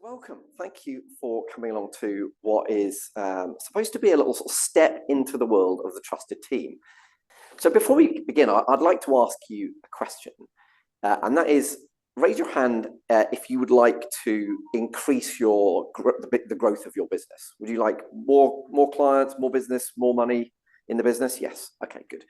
Welcome. Thank you for coming along to what is supposed to be a little sort of step into the world of the trusted team. So before we begin, I'd like to ask you a question, and that is, raise your hand if you would like to increase the growth of your business. Would you like more clients, more business, more money in the business? Yes. Okay, good.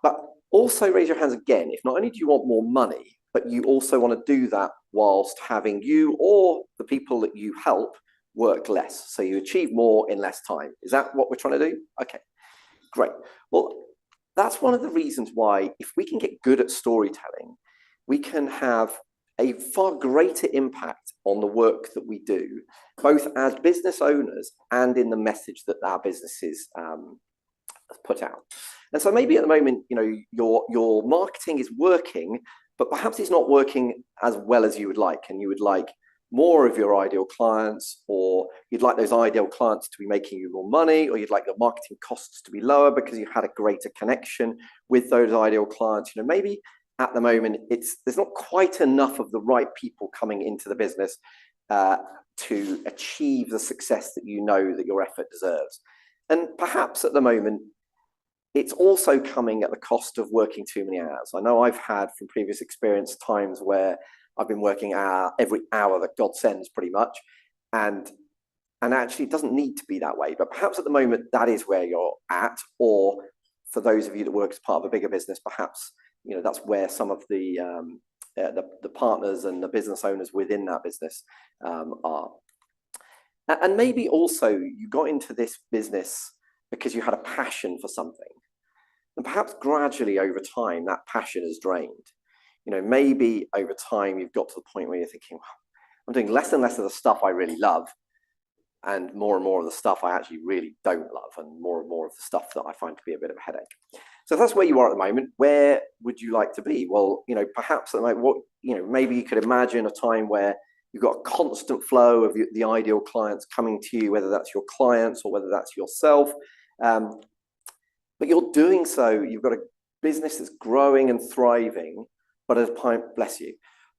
But also raise your hands again if not only do you want more money, but you also want to do that whilst having you or the people that you help work less. So you achieve more in less time. Is that what we're trying to do? Okay, great. Well, that's one of the reasons why if we can get good at storytelling, we can have a far greater impact on the work that we do, both as business owners and in the message that our businesses put out. And so maybe at the moment, your marketing is working, but perhaps it's not working as well as you would like, and you would like more of your ideal clients, or you'd like those ideal clients to be making you more money, or you'd like the marketing costs to be lower because you had a greater connection with those ideal clients. Maybe at the moment there's not quite enough of the right people coming into the business to achieve the success that that your effort deserves. And perhaps at the moment, it's also coming at the cost of working too many hours. I know I've had from previous experience times where I've been working every hour that God sends pretty much. And actually it doesn't need to be that way. But perhaps at the moment that is where you're at. Or for those of you that work as part of a bigger business, perhaps that's where some of the partners and the business owners within that business are. And maybe also you got into this business because you had a passion for something. And perhaps gradually over time, that passion is drained. Maybe over time, you've got to the point where you're thinking, well, I'm doing less and less of the stuff I really love, and more of the stuff I actually really don't love, and more of the stuff that I find to be a bit of a headache. So if that's where you are at the moment, where would you like to be? Well, perhaps maybe you could imagine a time where you've got a constant flow of the ideal clients coming to you, whether that's your clients or whether that's yourself. But you're doing so, you've got a business that's growing and thriving, but at a point, bless you,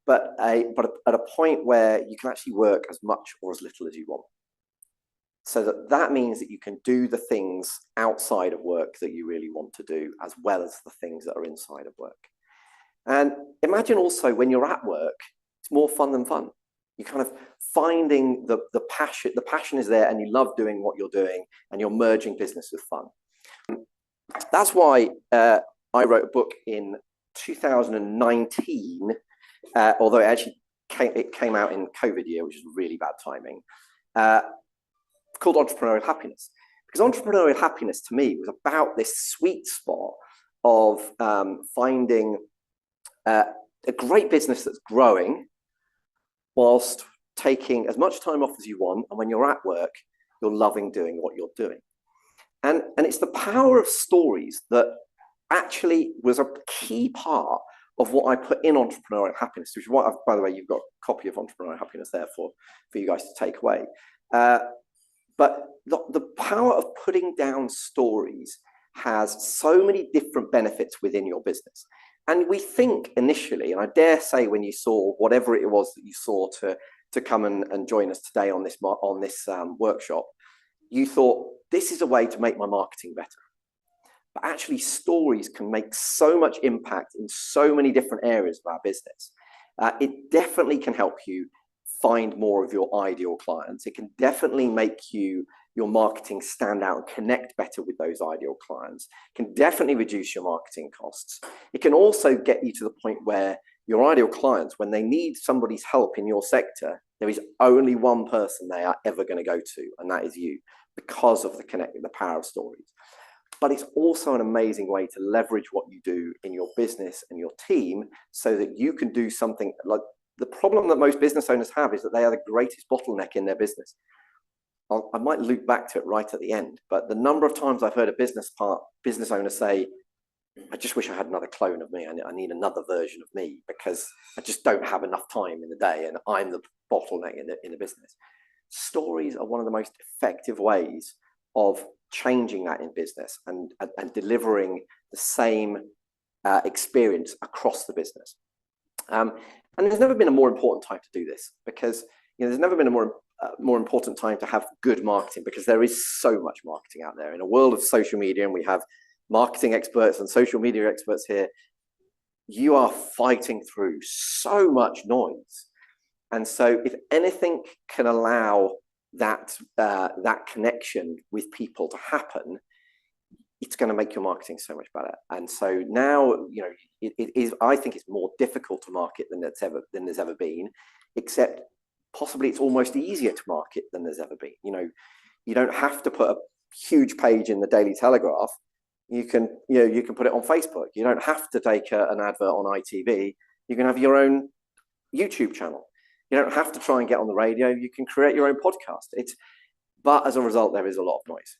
but at a point where you can actually work as much or as little as you want. So that means that you can do the things outside of work that you really want to do, as well as the things that are inside of work. And imagine also when you're at work, it's more fun than fun. You're kind of finding the passion is there, and you love doing what you're doing, and you're merging business with fun. That's why I wrote a book in 2019, although it came out in COVID year, which is really bad timing, called Entrepreneurial Happiness. Because entrepreneurial happiness to me was about this sweet spot of finding a great business that's growing whilst taking as much time off as you want, and when you're at work, you're loving doing what you're doing. And it's the power of stories that actually was a key part of what I put in Entrepreneurial Happiness, which is what by the way, you've got a copy of Entrepreneurial Happiness there for you guys to take away. But the power of putting down stories has so many different benefits within your business. And we think initially, and I dare say when you saw whatever it was that you saw to come and join us today on this workshop, you thought, this is a way to make my marketing better. But actually, stories can make so much impact in so many different areas of our business. It definitely can help you find more of your ideal clients. It can definitely make your marketing stand out and connect better with those ideal clients. It can definitely reduce your marketing costs. It can also get you to the point where your ideal clients, when they need somebody's help in your sector, there is only one person they are ever going to go to, and that is you, because of the power of stories. But it's also an amazing way to leverage what you do in your business and your team so that you can do something. Like, the problem that most business owners have is that they are the greatest bottleneck in their business. I might loop back to it right at the end, but the number of times I've heard a business owner say, I just wish I had another clone of me. I need another version of me because I just don't have enough time in the day, and I'm the bottleneck in the business. Stories are one of the most effective ways of changing that in business and delivering the same experience across the business. And there's never been a more important time to do this, because there's never been a more important time to have good marketing, because there is so much marketing out there in a world of social media, and we have marketing experts and social media experts here. You are fighting through so much noise, and so if anything can allow that connection with people to happen, it's going to make your marketing so much better. And so now, it is, I think it's more difficult to market than there's ever been, except possibly it's almost easier to market than there's ever been. You don't have to put a huge page in the Daily Telegraph. You can put it on Facebook. You don't have to take an advert on ITV. You can have your own YouTube channel. You don't have to try and get on the radio. You can create your own podcast. But as a result, there is a lot of noise.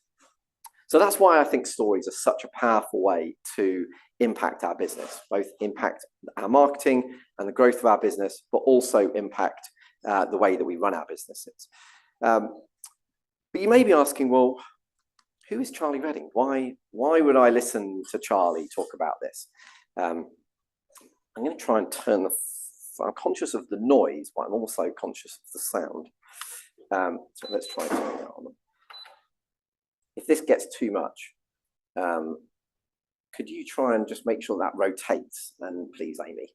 So that's why I think stories are such a powerful way to impact our business, both impact our marketing and the growth of our business, but also impact the way that we run our businesses. But you may be asking, well, who is Charlie Redding? Why would I listen to Charlie talk about this? I'm going to try and turn I'm conscious of the noise, but I'm also conscious of the sound. So let's try turning that on. If this gets too much, could you try and just make sure that rotates, and please, Amy,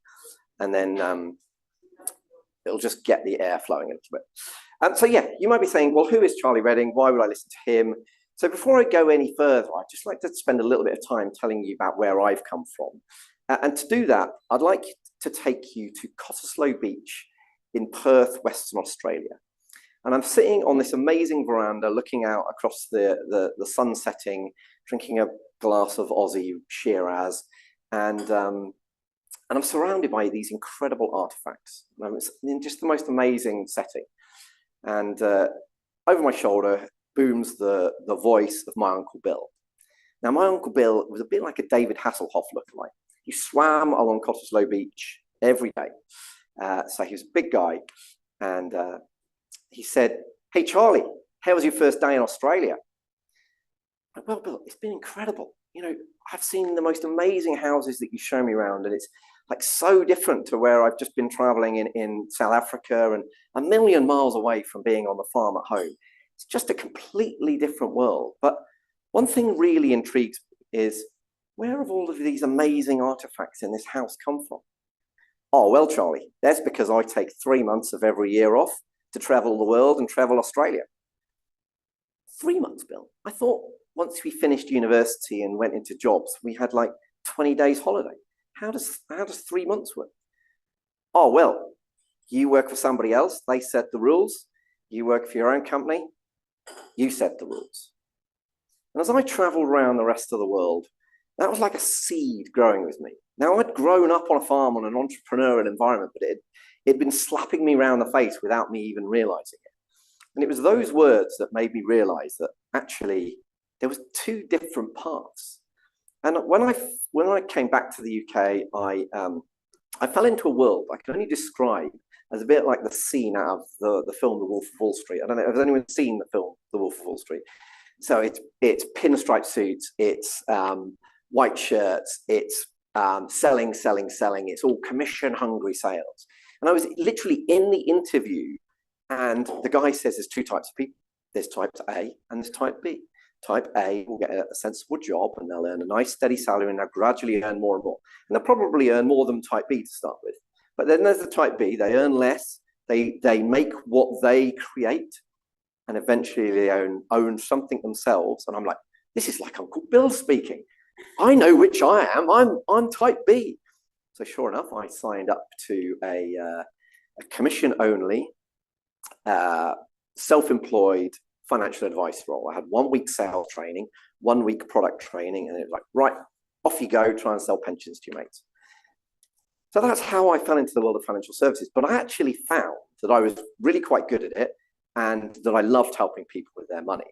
and then it'll just get the air flowing a little bit. So yeah, you might be saying, well, who is Charlie Redding? Why would I listen to him? So before I go any further, I'd just like to spend a little bit of time telling you about where I've come from. And to do that, I'd like to take you to Cottesloe Beach in Perth, Western Australia. And I'm sitting on this amazing veranda looking out across the sun setting, drinking a glass of Aussie Shiraz, and I'm surrounded by these incredible artifacts. It's in just the most amazing setting. And over my shoulder booms the voice of my Uncle Bill. Now, my Uncle Bill was a bit like a David Hasselhoff lookalike. He swam along Cottesloe Beach every day. So he was a big guy. And he said, "Hey, Charlie, how was your first day in Australia?" "Well, Bill, it's been incredible. I've seen the most amazing houses that you show me around, and it's like so different to where I've just been traveling in South Africa and a million miles away from being on the farm at home. It's just a completely different world. But one thing really intrigues me is, where have all of these amazing artifacts in this house come from?" "Oh, well, Charlie, that's because I take 3 months of every year off to travel the world and travel Australia." 3 months, Bill? I thought once we finished university and went into jobs, we had like 20 days holiday. How does 3 months work? "Oh, well, you work for somebody else. They set the rules. You work for your own company. You set the rules." And as I traveled around the rest of the world, that was like a seed growing with me. Now, I'd grown up on a farm on an entrepreneurial environment, but it'd been slapping me around the face without me even realizing it. And it was those words that made me realize that actually there was two different paths. And when I came back to the UK, I fell into a world I can only describe as a bit like the scene out of the film The Wolf of Wall Street. I don't know, has anyone seen the film The Wolf of Wall Street? So it's pinstripe suits, it's white shirts, it's selling. It's all commission-hungry sales. And I was literally in the interview, and the guy says there's two types of people. There's type A and there's type B. Type A will get a sensible job and they'll earn a nice steady salary, and they'll gradually earn more and more. And they'll probably earn more than type B to start with. But then there's the type B, they earn less, they make what they create, and eventually they own something themselves. And I'm like, this is like Uncle Bill speaking. I know which I am. I'm type B. So sure enough, I signed up to a commission-only, self-employed financial advice role. I had 1 week sales training, 1 week product training, and it was like, right, off you go, try and sell pensions to your mates. So that's how I fell into the world of financial services. But I actually found that I was really quite good at it, and that I loved helping people with their money.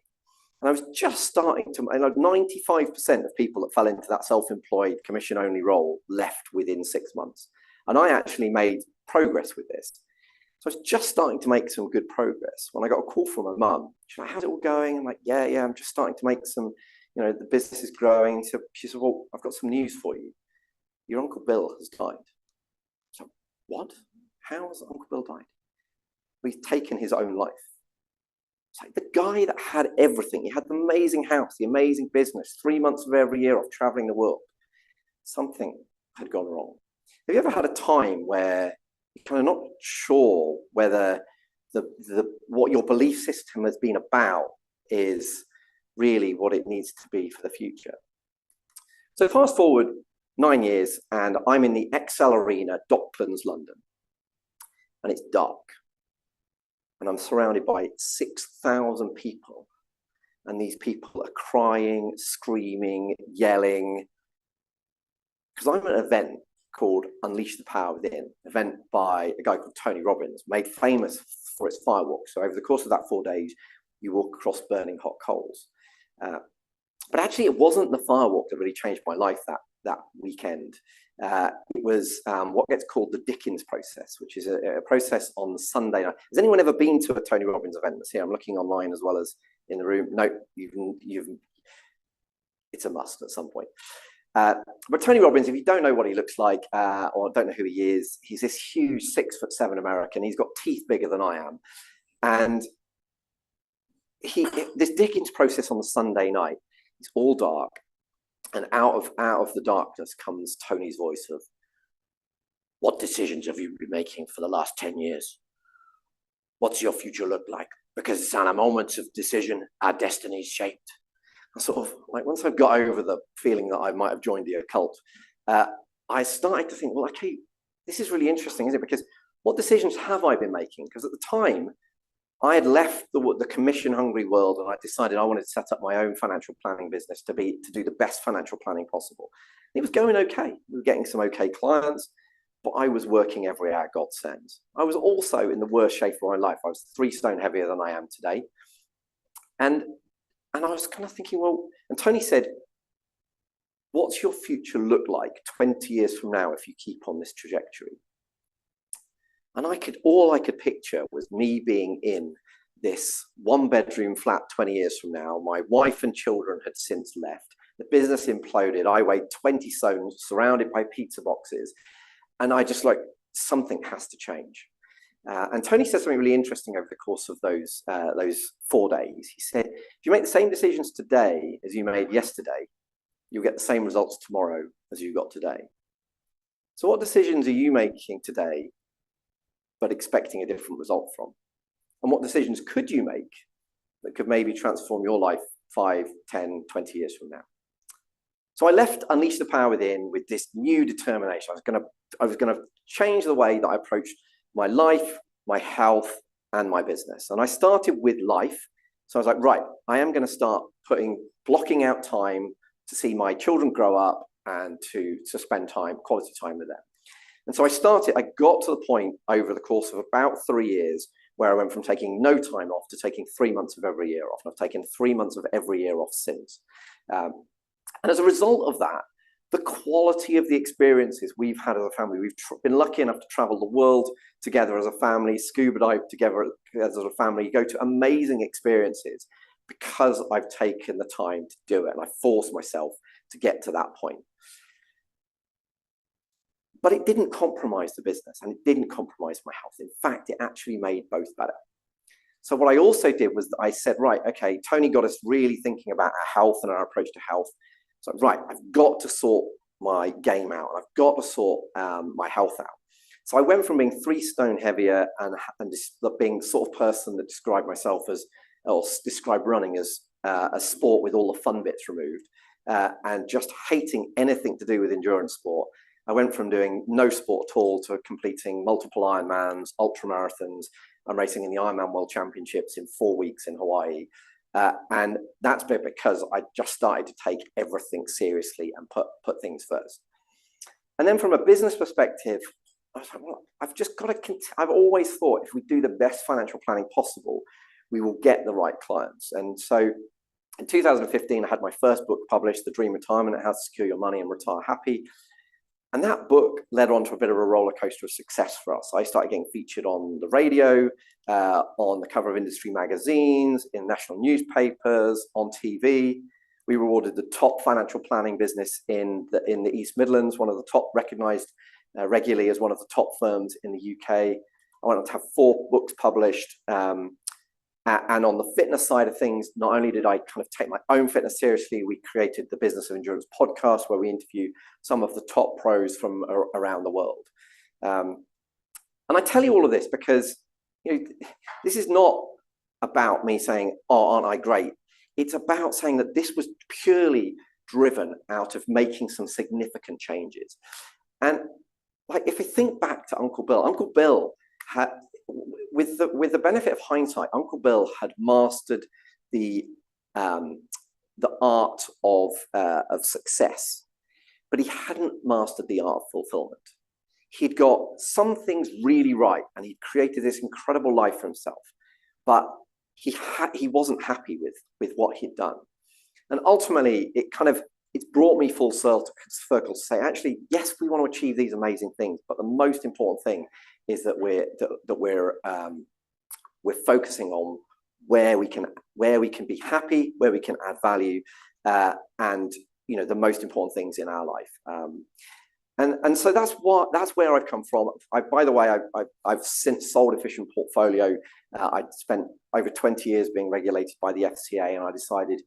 And I was just starting to, 95% of people that fell into that self-employed commission-only role left within 6 months. And I actually made progress with this. So I was just starting to make some good progress when I got a call from my mum. She's like, "How's it all going?" I'm like, yeah, I'm just starting to make some, the business is growing. So she said, "Well, I've got some news for you. Your Uncle Bill has died." So, what? How has Uncle Bill died? he's taken his own life. It's like the guy that had everything. He had the amazing house, the amazing business, 3 months of every year of traveling the world. Something had gone wrong. Have you ever had a time where you're kind of not sure whether what your belief system has been about is really what it needs to be for the future? So fast forward 9 years, and I'm in the Excel Arena, Docklands, London, and it's dark. And I'm surrounded by 6,000 people. And these people are crying, screaming, yelling. Because I'm at an event called Unleash the Power Within, an event by a guy called Tony Robbins, made famous for its firewalk. So over the course of that 4 days, you walk across burning hot coals. But actually, it wasn't the firewalk that really changed my life that weekend. It was what gets called the Dickens process, which is a process on the Sunday night. Has anyone ever been to a Tony Robbins event that's here? I'm looking online as well as in the room. No, it's a must at some point. But Tony Robbins, if you don't know what he looks like or don't know who he is, he's this huge 6'7" American. He's got teeth bigger than I am. And this Dickens process on the Sunday night, it's all dark. And out of the darkness comes Tony's voice of, "What decisions have you been making for the last 10 years? What's your future look like? Because it's at a moment of decision, our destiny is shaped." I sort of, like, once I've got over the feeling that I might have joined the occult, I started to think, well, okay, this is really interesting, isn't it? Because what decisions have I been making? Because at the time, I had left the commission-hungry world, and I decided I wanted to set up my own financial planning business to do the best financial planning possible. It was going okay. We were getting some okay clients, but I was working every hour God sends. I was also in the worst shape of my life. I was 3 stone heavier than I am today. And I was kind of thinking, well, and Tony said, "What's your future look like 20 years from now if you keep on this trajectory?" And all I could picture was me being in this 1-bedroom flat 20 years from now. My wife and children had since left. The business imploded. I weighed 20 stones, surrounded by pizza boxes. And I just like, something has to change. And Tony said something really interesting over the course of those 4 days. He said, if you make the same decisions today as you made yesterday, you'll get the same results tomorrow as you got today. So what decisions are you making today but expecting a different result from? And what decisions could you make that could maybe transform your life 5, 10, 20 years from now? So I left Unleash the Power Within with this new determination. I was gonna change the way that I approached my life, my health, and my business. And I started with life. So I was like, right, I am gonna start blocking out time to see my children grow up and to spend quality time with them. And so I got to the point over the course of about 3 years where I went from taking no time off to taking 3 months of every year off. And I've taken 3 months of every year off since. And as a result of that, the quality of the experiences we've had as a family, we've been lucky enough to travel the world together as a family, scuba dive together as a family, go to amazing experiences because I've taken the time to do it. And I forced myself to get to that point. But it didn't compromise the business, and it didn't compromise my health. In fact, it actually made both better. So what I also did was I said, right, okay, Tony got us really thinking about our health and our approach to health. So, right, I've got to sort my game out. I've got to sort my health out. So I went from being 3 stone heavier and being the sort of person that described myself as, or described running as a sport with all the fun bits removed, and just hating anything to do with endurance sport. I went from doing no sport at all to completing multiple Ironmans, ultra marathons. I'm racing in the Ironman World Championships in 4 weeks in Hawaii. And that's been because I just started to take everything seriously and put things first. And then from a business perspective, I was like, well, I've just got to, I've always thought if we do the best financial planning possible, we will get the right clients. And so in 2015, I had my first book published, The Dream Retirement, How to Secure Your Money and Retire Happy. And that book led on to a bit of a roller coaster of success for us. I started getting featured on the radio, on the cover of industry magazines, in national newspapers, on TV. We were awarded the top financial planning business in the East Midlands, one of the top recognized regularly as one of the top firms in the UK. I I went on to have 4 books published. And on the fitness side of things, not only did I kind of take my own fitness seriously, we created the Business of Endurance podcast, where we interview some of the top pros from around the world. And I tell you all of this because, this is not about me saying, oh, aren't I great? It's about saying that this was purely driven out of making some significant changes. And like, if we think back to Uncle Bill had, with the benefit of hindsight, Uncle Bill had mastered the art of success, but he hadn't mastered the art of fulfillment. He'd got some things really right, and he'd created this incredible life for himself, but he wasn't happy with what he'd done. And ultimately, it's brought me full circle to say, actually, yes, we want to achieve these amazing things, but the most important thing is that we're focusing on where we can be happy, where we can add value, and the most important things in our life. And so that's where I've come from. By the way, I've since sold Efficient Portfolio. I'd spent over 20 years being regulated by the FCA, and I decided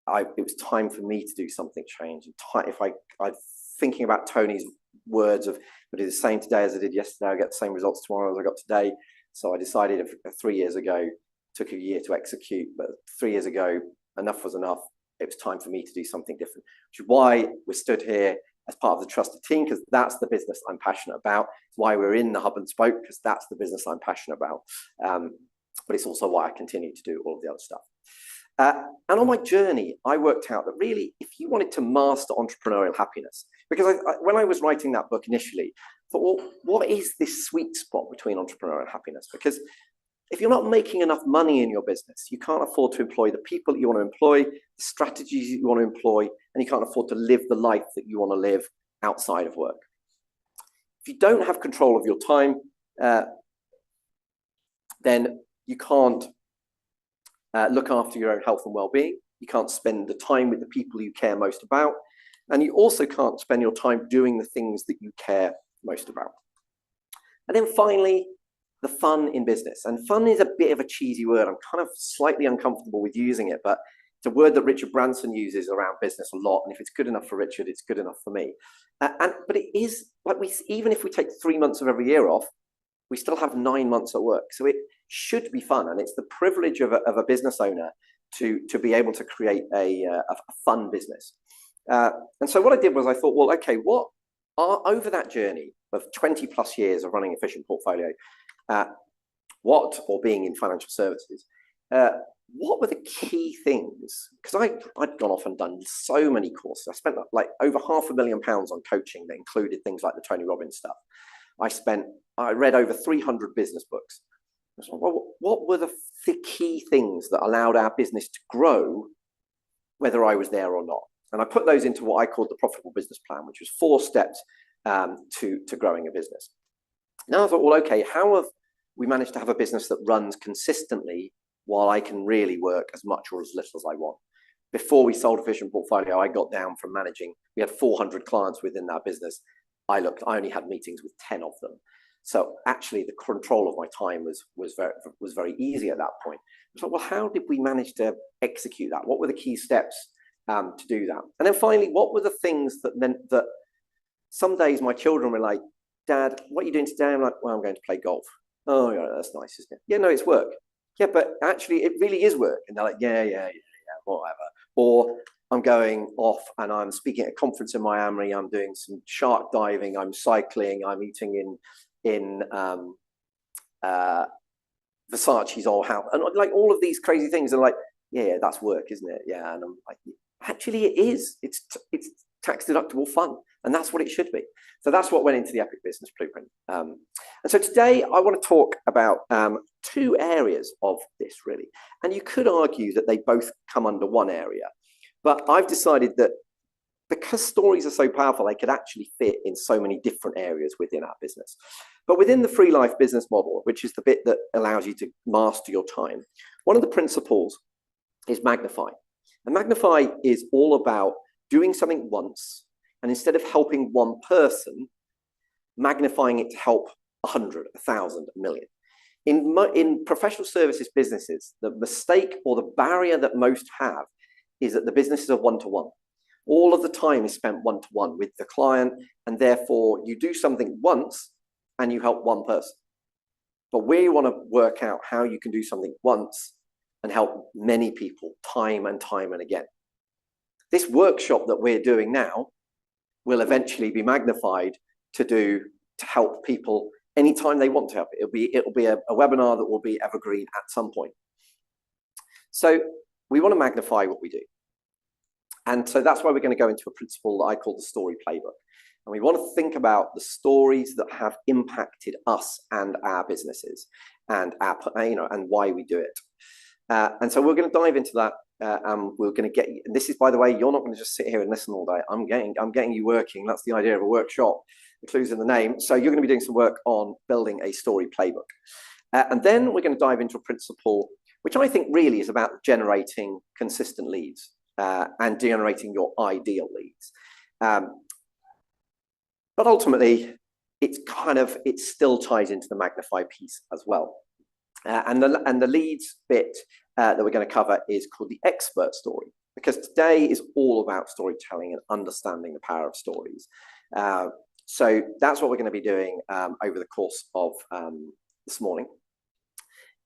it was time for me to do something strange. I'm thinking about Tony's words of, but it's the same today as I did yesterday. I get the same results tomorrow as I got today. So I decided 3 years ago, took a year to execute, but 3 years ago, enough was enough. It was time for me to do something different, which is why we're stood here as part of the Trusted Team, because that's the business I'm passionate about. It's why we're in the Hub and Spoke, because that's the business I'm passionate about. But it's also why I continue to do all of the other stuff. And on my journey, I worked out that really, if you wanted to master entrepreneurial happiness, because when I was writing that book initially, I thought, well, what is this sweet spot between entrepreneurial happiness? Because if you're not making enough money in your business, you can't afford to employ the people that you want to employ, the strategies that you want to employ, and you can't afford to live the life that you want to live outside of work. If you don't have control of your time, then you can't look after your own health and well-being. You can't spend the time with the people you care most about. And you also can't spend your time doing the things that you care most about. And then finally, the fun in business. And fun is a bit of a cheesy word. I'm kind of slightly uncomfortable with using it, but it's a word that Richard Branson uses around business a lot. And if it's good enough for Richard, it's good enough for me. But it is like, even if we take 3 months of every year off, we still have 9 months at work. So it should be fun. And it's the privilege of a business owner to be able to create a fun business. And so what I did was I thought, well, okay, over that journey of 20 plus years of running Efficient Portfolio, or being in financial services, what were the key things? Because I'd gone off and done so many courses. I spent like over £500,000 on coaching that included things like the Tony Robbins stuff. I read over 300 business books. So, well, what were the key things that allowed our business to grow, whether I was there or not? And I put those into what I called the Profitable Business Plan, which was 4 steps to growing a business. Now I thought, well, okay, how have we managed to have a business that runs consistently while I can really work as much or as little as I want? Before we sold Efficient Portfolio, I got down from we had 400 clients within that business. I only had meetings with 10 of them. So actually the control of my time was very easy at that point. So, well, how did we manage to execute that? What were the key steps to do that? And then finally, what were the things that meant that some days my children were like, Dad, what are you doing today? I'm like, well, I'm going to play golf. Oh, yeah, that's nice, isn't it? Yeah, no, it's work. Yeah, but actually it really is work. And they're like, yeah, whatever. Or I'm going off and I'm speaking at a conference in Miami. I'm doing some shark diving. I'm cycling. I'm eating in Versace's old house. And like all of these crazy things are like, yeah, that's work, isn't it? Yeah. And I'm like, actually it is. It's tax deductible fun. And that's what it should be. So that's what went into the Epic Business Blueprint. And so today I want to talk about 2 areas of this really. And you could argue that they both come under one area. But I've decided that because stories are so powerful, they could actually fit in so many different areas within our business. But within the Free Life business model, which is the bit that allows you to master your time, one of the principles is Magnify. And Magnify is all about doing something once, and instead of helping one person, magnifying it to help 100, 1,000, a million. In professional services businesses, the mistake or the barrier that most have is that the businesses are one-to-one. All of the time is spent one-to-one with the client, and therefore you do something once and you help one person. But we want to work out how you can do something once and help many people time and time and again. This workshop that we're doing now will eventually be magnified to help people anytime they want to help. It'll be a webinar that will be evergreen at some point. So we want to magnify what we do. And so that's why we're going to go into a principle that I call the story playbook. And we want to think about the stories that have impacted us and our businesses and and why we do it. And so we're going to dive into that. We're going to get you, and this is, by the way, you're not going to just sit here and listen all day. I'm getting you working. That's the idea of a workshop. The clue's in the name. So you're going to be doing some work on building a story playbook. And then we're going to dive into a principle, which I think really is about generating consistent leads and generating your ideal leads. But ultimately, it still ties into the magnify piece as well. And the leads bit that we're going to cover is called the expert story, because today is all about storytelling and understanding the power of stories. So that's what we're going to be doing over the course of this morning.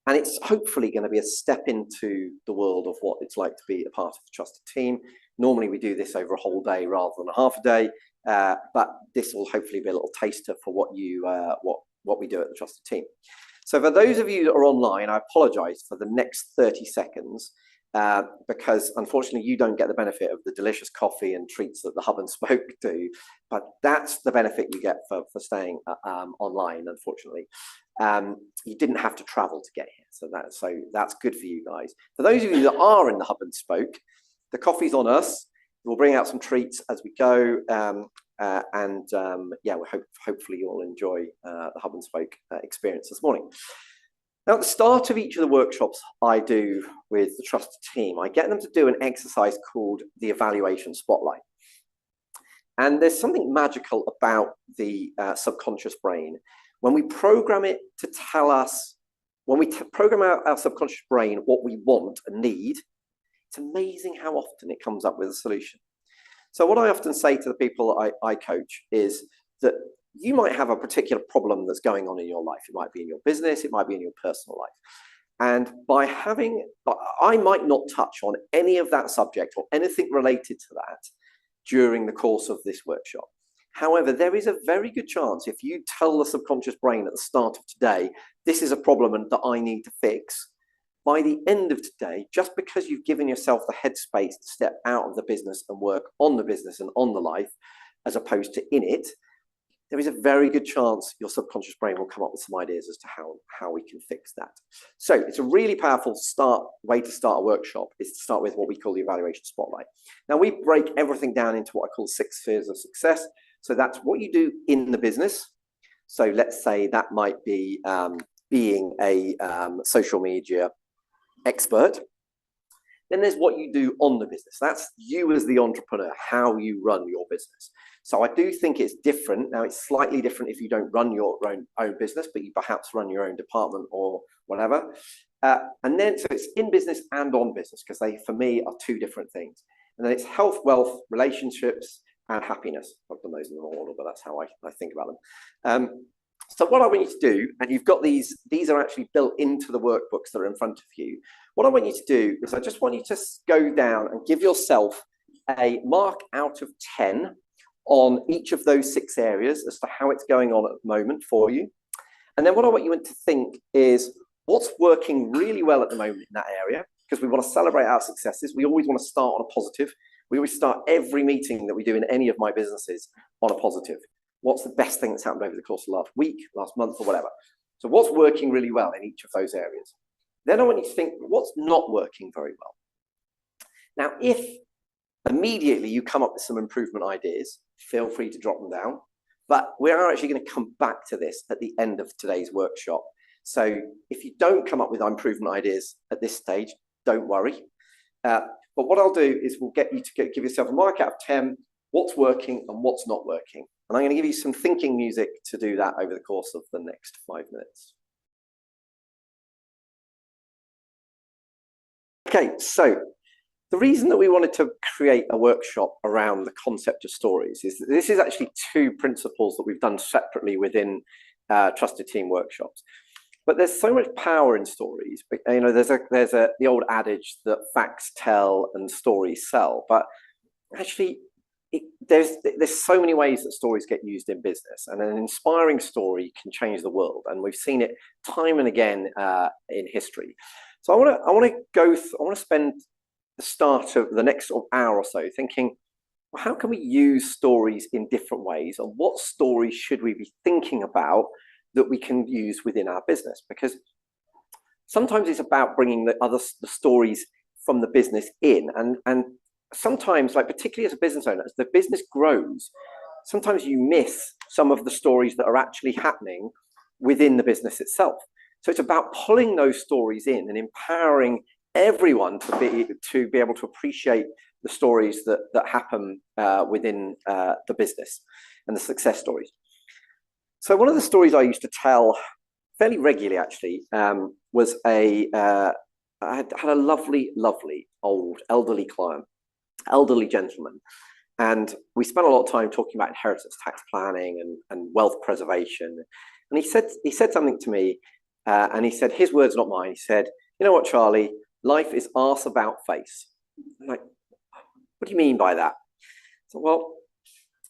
And it's hopefully going to be a step into the world of what it's like to be a part of the trusted team. Normally we do this over a whole day rather than a half a day, but this will hopefully be a little taster for what we do at the trusted team. So for those of you that are online, I apologize for the next 30 seconds because unfortunately you don't get the benefit of the delicious coffee and treats that the Hub and Spoke do, but that's the benefit you get for staying online, unfortunately. You didn't have to travel to get here, so that's good for you guys. For those of you that are in the Hub and Spoke, the coffee's on us. We'll bring out some treats as we go, yeah, hopefully you'll enjoy the Hub and Spoke experience this morning. Now, at the start of each of the workshops I do with the trusted team, I get them to do an exercise called the evaluation spotlight. And there's something magical about the subconscious brain. When we program it to tell us, when we program our subconscious brain what we want and need, it's amazing how often it comes up with a solution. So what I often say to the people that I coach is that you might have a particular problem that's going on in your life. It might be in your business, it might be in your personal life. And I might not touch on any of that subject or anything related to that during the course of this workshop. However, there is a very good chance if you tell the subconscious brain at the start of today, this is a problem that I need to fix, by the end of today, just because you've given yourself the headspace to step out of the business and work on the business and on the life, as opposed to in it, there is a very good chance your subconscious brain will come up with some ideas as to how we can fix that. So it's a really powerful way to start a workshop is to start with what we call the evaluation spotlight. Now we break everything down into what I call 6 spheres of success. So that's what you do in the business. So let's say that might be being a social media expert. Then there's what you do on the business. That's you as the entrepreneur, how you run your business. So I do think it's different. Now it's slightly different if you don't run your own business, but you perhaps run your own department or whatever. And then, so it's in business and on business, because they, for me, are 2 different things. And then it's health, wealth, relationships, and happiness. I've done those in the wrong order, but that's how I think about them. So what I want you to do, and you've got these are actually built into the workbooks that are in front of you. What I want you to do is I just want you to go down and give yourself a mark out of 10 on each of those 6 areas as to how it's going on at the moment for you. And then what I want you to think is what's working really well at the moment in that area, because we want to celebrate our successes. We always want to start on a positive. We always start every meeting that we do in any of my businesses on a positive. What's the best thing that's happened over the course of the last week, last month, or whatever? So what's working really well in each of those areas? Then I want you to think, what's not working very well? Now, if immediately you come up with some improvement ideas, feel free to drop them down. But we are actually going to come back to this at the end of today's workshop. So if you don't come up with improvement ideas at this stage, don't worry. But what I'll do is we'll get you to give yourself a mark out of 10, what's working and what's not working. And I'm going to give you some thinking music to do that over the course of the next 5 minutes. Okay, so the reason that we wanted to create a workshop around the concept of stories is that this is actually two principles that we've done separately within Trusted Team workshops. But there's so much power in stories. You know, there's the old adage that facts tell and stories sell. But actually, there's so many ways that stories get used in business, and an inspiring story can change the world. And we've seen it time and again in history. So I want to spend the start of the next sort of hour or so thinking, well, how can we use stories in different ways, and what stories should we be thinking about that we can use within our business? Because sometimes it's about bringing the stories from the business in, and sometimes, like particularly as a business owner, as the business grows, sometimes you miss some of the stories that are actually happening within the business itself. So it's about pulling those stories in and empowering everyone to be able to appreciate the stories that happen within the business and the success stories. So one of the stories I used to tell fairly regularly, actually, was I had a lovely old elderly client, elderly gentleman, and we spent a lot of time talking about inheritance tax planning and wealth preservation. And he said something to me, and he said, his words, not mine. He said, "You know what, Charlie? Life is arse about face." I'm like, what do you mean by that? So, well,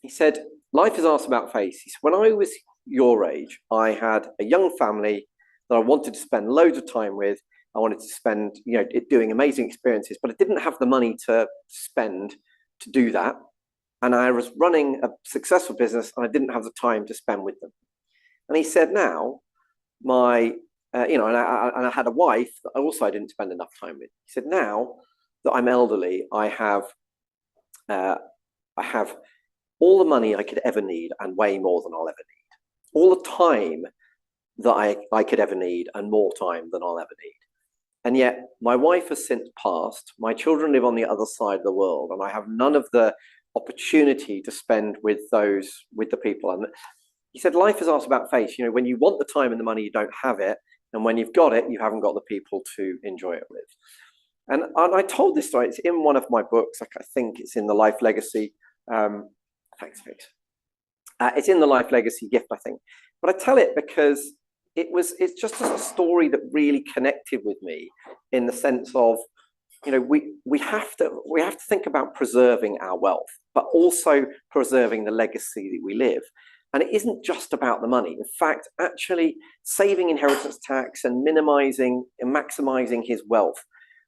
he said, life is arse about face. He said, when I was your age, I had a young family that I wanted to spend loads of time with. I wanted to spend, doing amazing experiences, but I didn't have the money to spend to do that. And I was running a successful business, and I didn't have the time to spend with them. And he said, now, and I had a wife that also I didn't spend enough time with. He said, now that I'm elderly, I have all the money I could ever need and way more than I'll ever need. All the time that I could ever need and more time than I'll ever need. And yet my wife has since passed. My children live on the other side of the world, and I have none of the opportunity to spend with the people. And he said, life is asked about face. When you want the time and the money, you don't have it. And when you've got it, you haven't got the people to enjoy it with. And I told this story. It's in one of my books. I think it's in the Life Legacy. Thanks. It's in the Life Legacy gift, I think. But I tell it because it's just a story that really connected with me, in the sense of, we have to think about preserving our wealth, but also preserving the legacy that we live. And it isn't just about the money. In fact, actually saving inheritance tax and minimizing and maximizing his wealth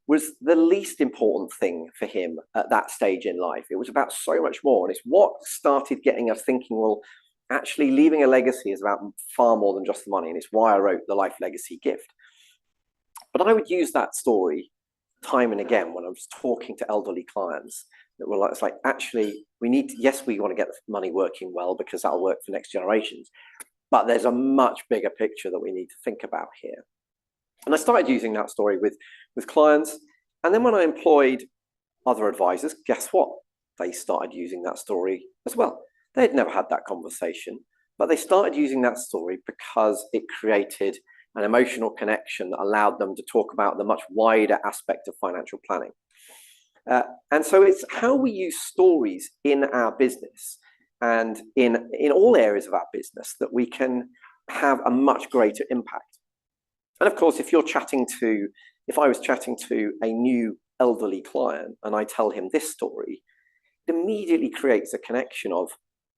was the least important thing for him at that stage in life. It was about so much more. And it's what started getting us thinking, well, actually leaving a legacy is about far more than just the money. And it's why I wrote the Life Legacy gift. But I would use that story time and again when I was talking to elderly clients that were like, it's like, actually, we want to get the money working well because that'll work for next generations. But there's a much bigger picture that we need to think about here. And I started using that story with clients. And then when I employed other advisors, guess what? They started using that story as well. They'd never had that conversation, but they started using that story because it created an emotional connection that allowed them to talk about the much wider aspect of financial planning. And so it's how we use stories in our business and in all areas of our business that we can have a much greater impact. And of course, if I was chatting to a new elderly client and I tell him this story, it immediately creates a connection of,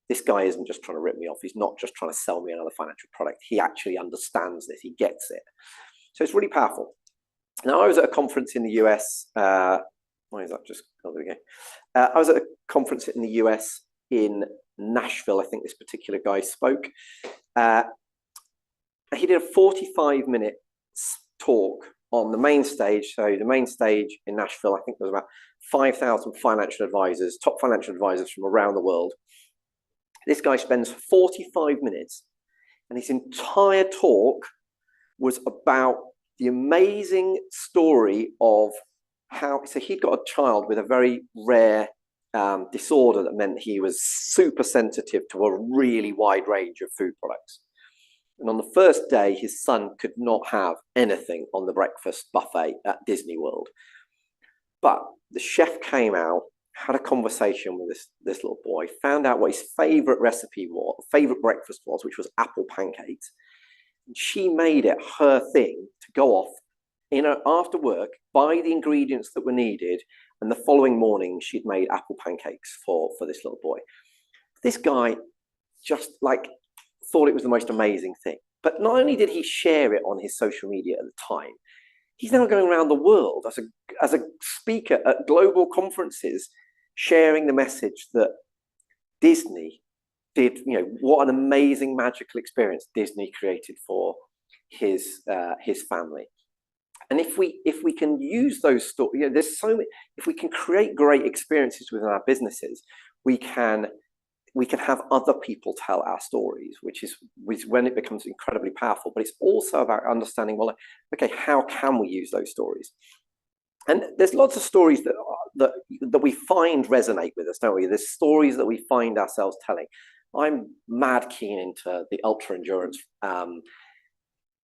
this guy isn't just trying to rip me off. He's not just trying to sell me another financial product. He actually understands this. He gets it. So it's really powerful. Now, I was at a conference in the US. Why is that just? Oh, there we go. I was at a conference in the US in Nashville. I think this particular guy spoke. He did a 45-minute talk on the main stage. So the main stage in Nashville, I think there was about 5,000 financial advisors, top financial advisors from around the world. This guy spends 45 minutes, and his entire talk was about the amazing story of how, so he'd got a child with a very rare disorder that meant he was super sensitive to a really wide range of food products. And on the first day, his son could not have anything on the breakfast buffet at Disney World. But the chef came out, had a conversation with this little boy, found out what his favorite recipe was, favorite breakfast was, which was apple pancakes. And she made it her thing to go off after work, buy the ingredients that were needed, and the following morning she'd made apple pancakes for this little boy. This guy just thought it was the most amazing thing. But not only did he share it on his social media at the time, he's now going around the world as a speaker at global conferences, sharing the message that Disney did, what an amazing magical experience Disney created for his family. And if we can use those stories, there's so many. If we can create great experiences within our businesses, we can have other people tell our stories, which is when it becomes incredibly powerful. But it's also about understanding, well, okay, how can we use those stories? And there's lots of stories that we find resonate with us, don't we? There's stories that we find ourselves telling. I'm mad keen into the ultra endurance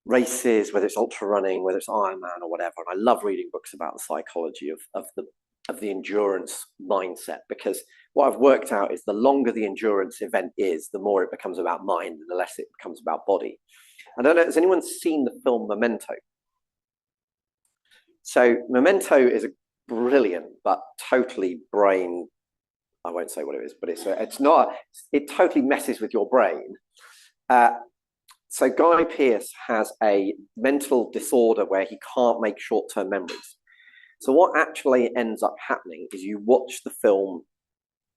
races, whether it's ultra running, whether it's Ironman or whatever. And I love reading books about the psychology of the endurance mindset, because what I've worked out is the longer the endurance event is, the more it becomes about mind and the less it becomes about body. I don't know, has anyone seen the film Memento? So Memento is a brilliant but totally brain, I won't say what it is, but it totally messes with your brain. So Guy Pearce has a mental disorder where he can't make short-term memories. So what actually ends up happening is you watch the film,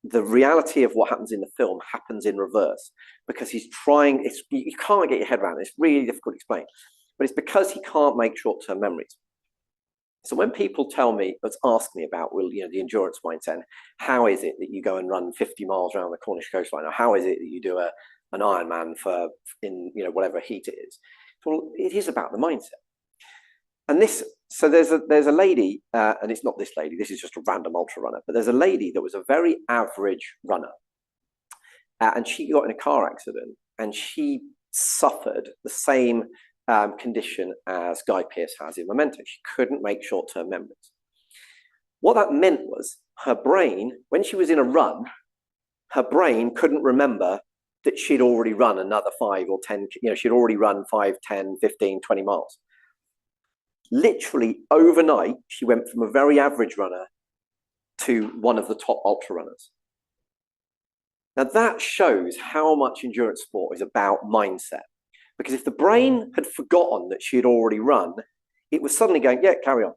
the reality of what happens in the film happens in reverse, because he's trying, you can't get your head around it. It's really difficult to explain, but it's because he can't make short-term memories. So when people ask me about, the endurance mindset, how is it that you go and run 50 miles around the Cornish coastline, or how is it that you do an Ironman in whatever heat it is? Well, it is about the mindset. And so there's a lady, and it's not this lady, this is just a random ultra runner, but there's a lady that was a very average runner, and she got in a car accident, and she suffered the same condition as Guy Pearce has in Memento. She couldn't make short-term memories. What that meant was her brain, when she was in a run, her brain couldn't remember that she'd already run another 5 or 10, she'd already run 5, 10, 15, 20 miles. Literally overnight, she went from a very average runner to one of the top ultra runners. Now that shows how much endurance sport is about mindset. Because if the brain had forgotten that she had already run, it was suddenly going, yeah, carry on.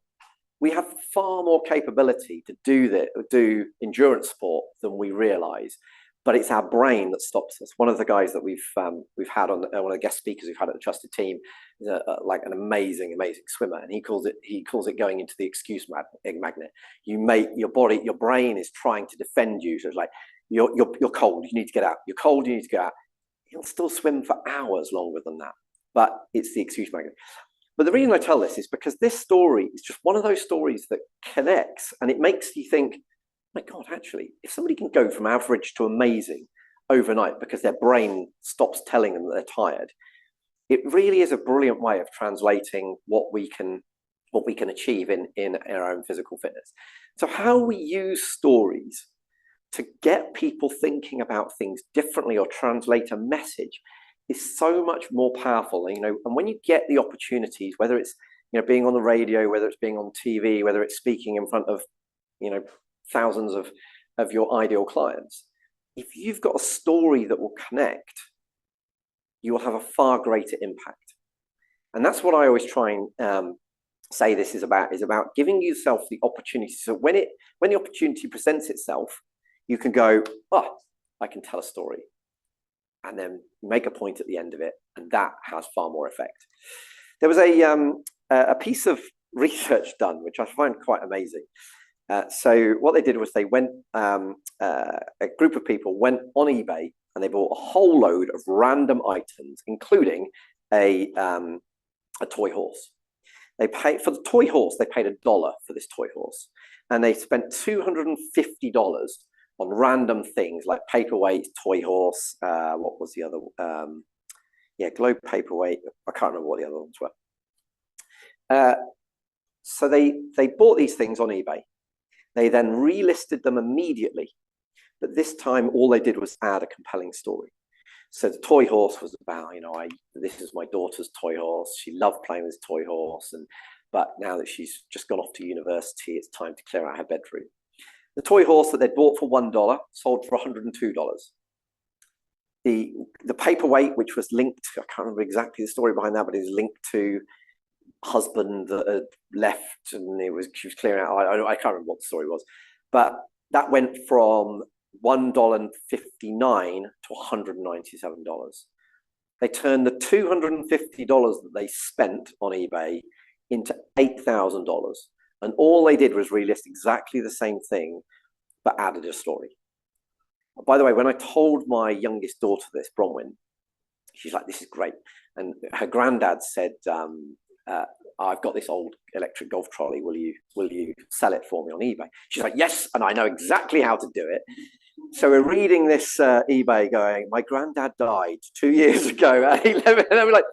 We have far more capability to do endurance sport than we realize, but it's our brain that stops us. One of the guys that we've had on one of the guest speakers we've had at the Trusted Team is an amazing swimmer, and he calls it going into the excuse magnet. Your brain is trying to defend you. So it's like you're cold, you need to get out. You're cold, you need to get out. He'll still swim for hours longer than that, but it's the excuse magnet. But the reason I tell this is because this story is just one of those stories that connects, and it makes you think, my God, actually, if somebody can go from average to amazing overnight because their brain stops telling them that they're tired, it really is a brilliant way of translating what we can achieve in our own physical fitness. So how we use stories to get people thinking about things differently or translate a message is so much more powerful. And when you get the opportunities, whether it's being on the radio, whether it's being on TV, whether it's speaking in front of thousands of your ideal clients, if you've got a story that will connect, you will have a far greater impact. And that's what I always try and say this is about giving yourself the opportunity. So when the opportunity presents itself, you can go, I can tell a story, and then make a point at the end of it, and that has far more effect. There was a piece of research done, which I find quite amazing. So what they did was they went, a group of people went on eBay and they bought a whole load of random items, including a toy horse. They paid for the toy horse. They paid $1 for this toy horse, and they spent $250 on random things like paperweight, toy horse. What was the other? Globe paperweight. I can't remember what the other ones were. So they bought these things on eBay. They then relisted them immediately, but this time all they did was add a compelling story. So the toy horse was about, this is my daughter's toy horse. She loved playing with this toy horse, but now that she's just gone off to university, it's time to clear out her bedroom. The toy horse that they'd bought for $1 sold for $102. The paperweight, which was linked, I can't remember exactly the story behind that, but it was linked to husband that had left, and she was clearing out. I can't remember what the story was, but that went from $1.59 to $197. They turned the $250 that they spent on eBay into $8,000, and all they did was relist exactly the same thing, but added a story. By the way, when I told my youngest daughter this, Bronwyn, she's like, "This is great," and her granddad said, "I've got this old electric golf trolley. Will you sell it for me on eBay?" She's like, "Yes, and I know exactly how to do it." So we're reading this eBay going, "My granddad died 2 years ago at 11." And we're like,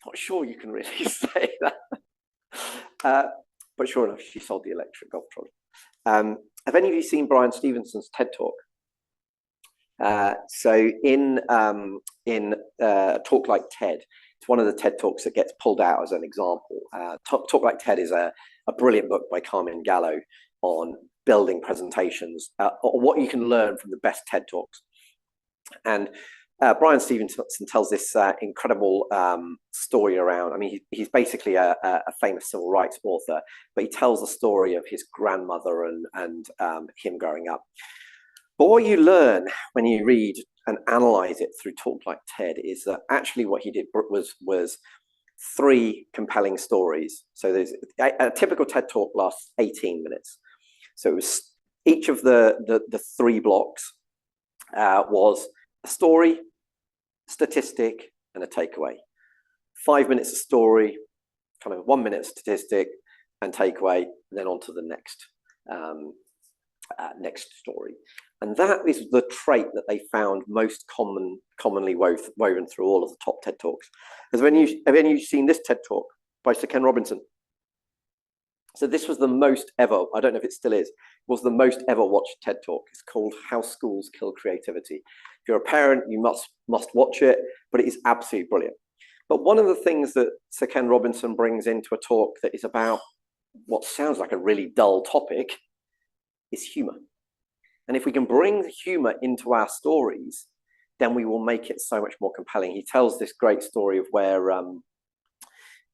"Not sure you can really say that." But sure enough, she sold the electric golf trolley. Have any of you seen Brian Stevenson's TED Talk? So in Talk Like TED, it's one of the TED Talks that gets pulled out as an example. Talk Like TED is a brilliant book by Carmine Gallo on building presentations, or what you can learn from the best TED Talks. And Brian Stevenson tells this incredible story around, he's basically a famous civil rights author, but he tells the story of his grandmother and him growing up. But what you learn when you read and analyze it through Talk Like TED is that actually what he did was 3 compelling stories. So there's a typical TED Talk lasts 18 minutes. So it was each of the 3 blocks was a story, statistic, and a takeaway. 5 minutes of story, kind of 1 minute statistic and takeaway, and then on to the next story. And that is the trait that they found most commonly woven through all of the top TED Talks. Have any of you seen this TED Talk by Sir Ken Robinson? So this was the most ever, I don't know if it still is, was the most ever watched TED Talk. It's called How Schools Kill Creativity. If you're a parent, you must watch it, but it is absolutely brilliant. But one of the things that Sir Ken Robinson brings into a talk that is about what sounds like a really dull topic is humor. And if we can bring the humor into our stories, then we will make it so much more compelling. He tells this great story of where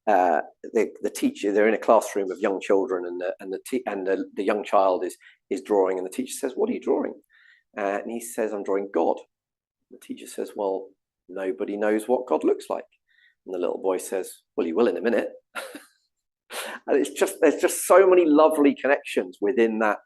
the teacher, they're in a classroom of young children, and the young child is drawing, and the teacher says, "What are you drawing?" And he says, "I'm drawing God." The teacher says, "Well, nobody knows what God looks like." And the little boy says, "Well, you will in a minute." And there's just so many lovely connections within that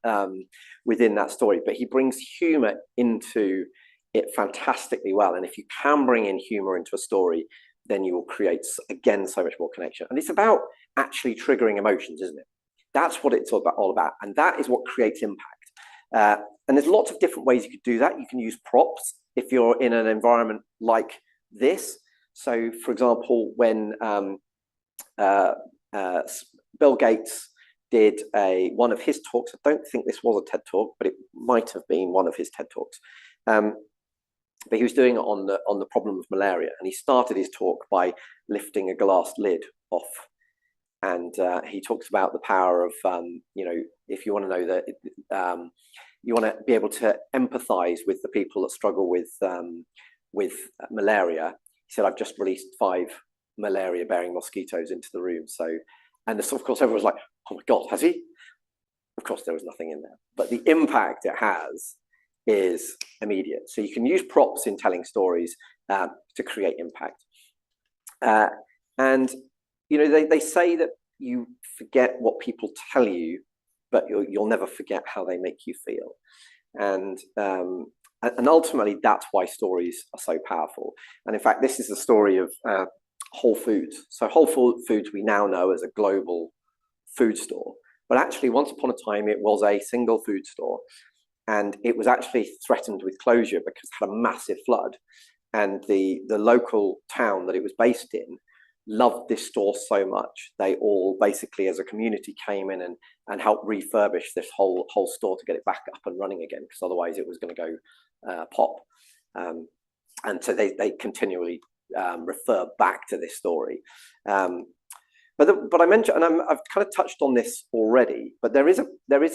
story. But he brings humor into it fantastically well. And if you can bring in humor into a story, then you will create, again, so much more connection. And it's about actually triggering emotions, isn't it? That's what it's all about. And that is what creates impact. And there's lots of different ways you could do that. You can use props if you're in an environment like this. So, for example, when Bill Gates did one of his talks, I don't think this was a TED Talk, but it might have been one of his TED Talks. But he was doing it on the problem of malaria, and he started his talk by lifting a glass lid off, and he talks about the power of if you want to know that you want to be able to empathize with the people that struggle with malaria. He said, "I've just released 5 malaria-bearing mosquitoes into the room." So, and of course, everyone was like, "Oh my God, has he?" Of course, there was nothing in there, but the impact it has is immediate. So you can use props in telling stories to create impact. And they say that you forget what people tell you, but you'll never forget how they make you feel. And ultimately, that's why stories are so powerful. And in fact, this is the story of Whole Foods. So Whole Foods we now know as a global food store, but actually once upon a time it was a single food store. and it was actually threatened with closure because it had a massive flood. And the local town that it was based in loved this store so much, they all basically as a community came in and helped refurbish this whole store to get it back up and running again, because otherwise it was going to go pop. And so they continually refer back to this story. But I mentioned, and I've kind of touched on this already, but there is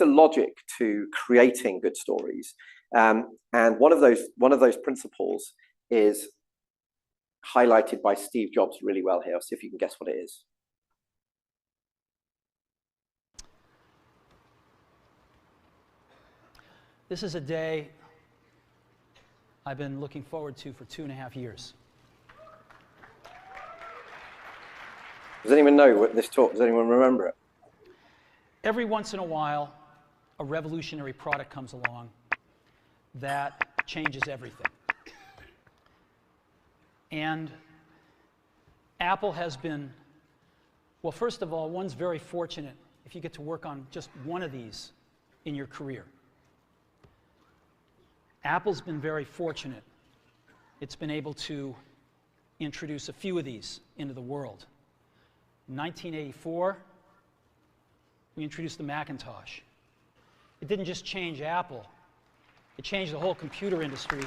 a logic to creating good stories, and one of those principles is highlighted by Steve Jobs really well here. I'll see if you can guess what it is. This is a day I've been looking forward to for 2.5 years. Does anyone know what this talk? Does anyone remember it? Every once in a while, a revolutionary product comes along that changes everything. And Apple has been, well, first of all, one's very fortunate if you get to work on just one of these in your career. Apple's been very fortunate. It's been able to introduce a few of these into the world. In 1984, we introduced the Macintosh. It didn't just change Apple, it changed the whole computer industry.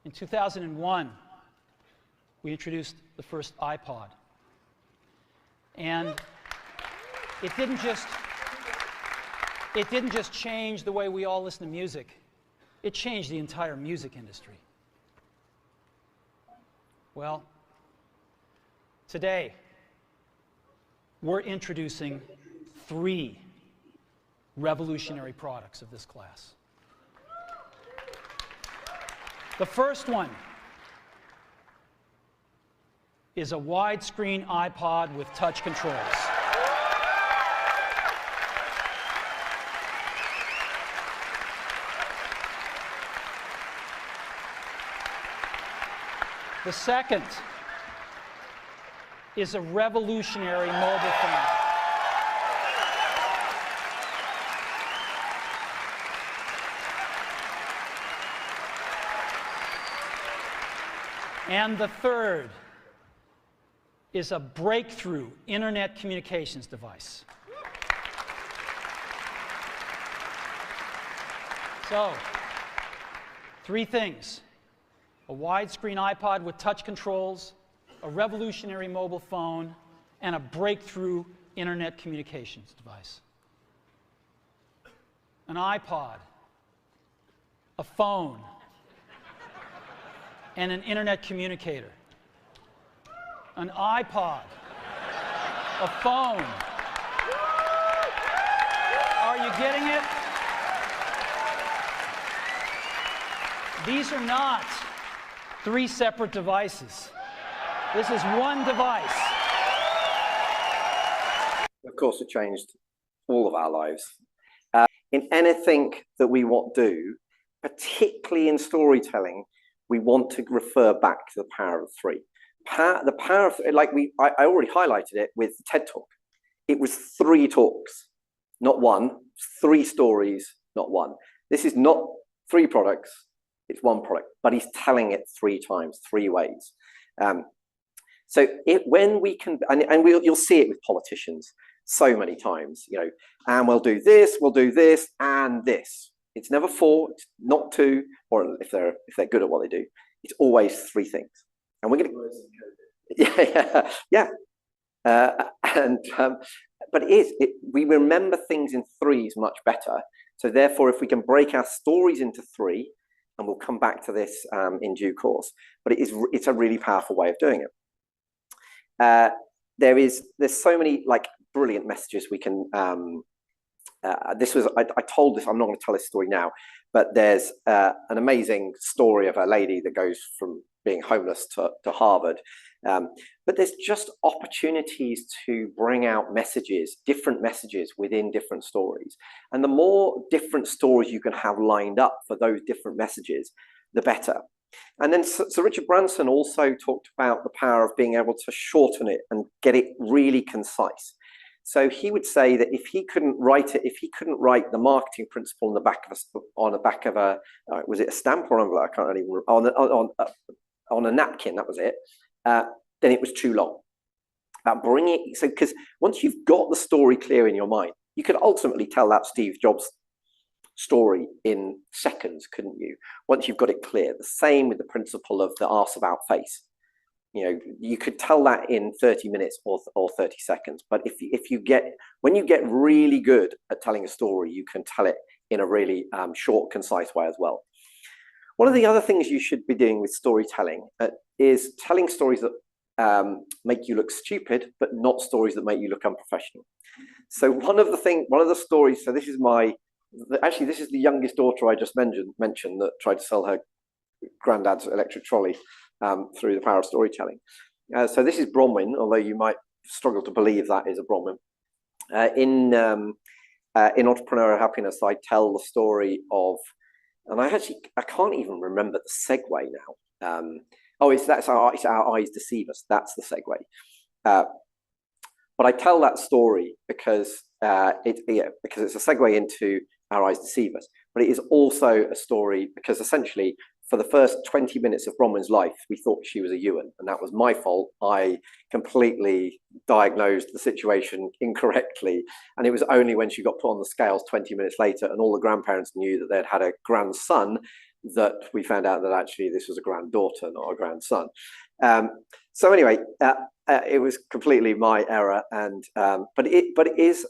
In 2001, we introduced the first iPod. And it didn't just change the way we all listen to music. It changed the entire music industry. Well, today, we're introducing 3 revolutionary products of this class. The first one is a widescreen iPod with touch controls. The second is a revolutionary mobile phone. And the third is a breakthrough internet communications device. So, 3 things: a widescreen iPod with touch controls, a revolutionary mobile phone, and a breakthrough internet communications device. An iPod, a phone, and an internet communicator. An iPod, a phone. Are you getting it? These are not 3 separate devices. This is one device. Of course, it changed all of our lives. In anything that we want to do, particularly in storytelling, we want to refer back to the power of 3. The power of, I already highlighted it with TED Talk. It was 3 talks, not 1. 3 stories, not 1. This is not 3 products. It's 1 product, but he's telling it 3 times, 3 ways. So when we can, and you'll see it with politicians so many times, and we'll do this, and this. It's never 4, it's not 2, or if they're good at what they do, it's always 3 things. And we're going to, but we remember things in 3s much better. So therefore, if we can break our stories into 3, and we'll come back to this in due course, but it's a really powerful way of doing it. There's so many brilliant messages we can. I told this. I'm not going to tell this story now, but there's an amazing story of a lady that goes from being homeless to Harvard. But there's just opportunities to bring out messages, different messages within different stories. And the more different stories you can have lined up for those different messages, the better. And then Sir Richard Branson also talked about the power of being able to shorten it and get it really concise. So he would say that if he couldn't write the marketing principle on the back of a was it a stamp or envelope? I can't really on a napkin. That was it. Then it was too long. Because once you've got the story clear in your mind, you could ultimately tell that Steve Jobs story in seconds, couldn't you? Once you've got it clear. The same with the principle of the arse about face. You could tell that in 30 minutes or 30 seconds. But when you get really good at telling a story, you can tell it in a really short, concise way as well. One of the other things you should be doing with storytelling is telling stories that make you look stupid, but not stories that make you look unprofessional. So one of the stories. So this is this is the youngest daughter I just mentioned that tried to sell her granddad's electric trolley through the power of storytelling. So this is Bronwyn, although you might struggle to believe that is a Bronwyn. In Entrepreneurial Happiness, I tell the story of, and I can't even remember the segue now. It's Our Eyes Deceive Us. That's the segue. But I tell that story because it's a segue into Our Eyes Deceive Us. But it is also a story because essentially, for the first 20 minutes of Bronwyn's life, we thought she was a Ewan, and that was my fault. I completely diagnosed the situation incorrectly, and it was only when she got put on the scales 20 minutes later and all the grandparents knew that they'd had a grandson that we found out that actually this was a granddaughter, not a grandson. So anyway, it was completely my error, but it is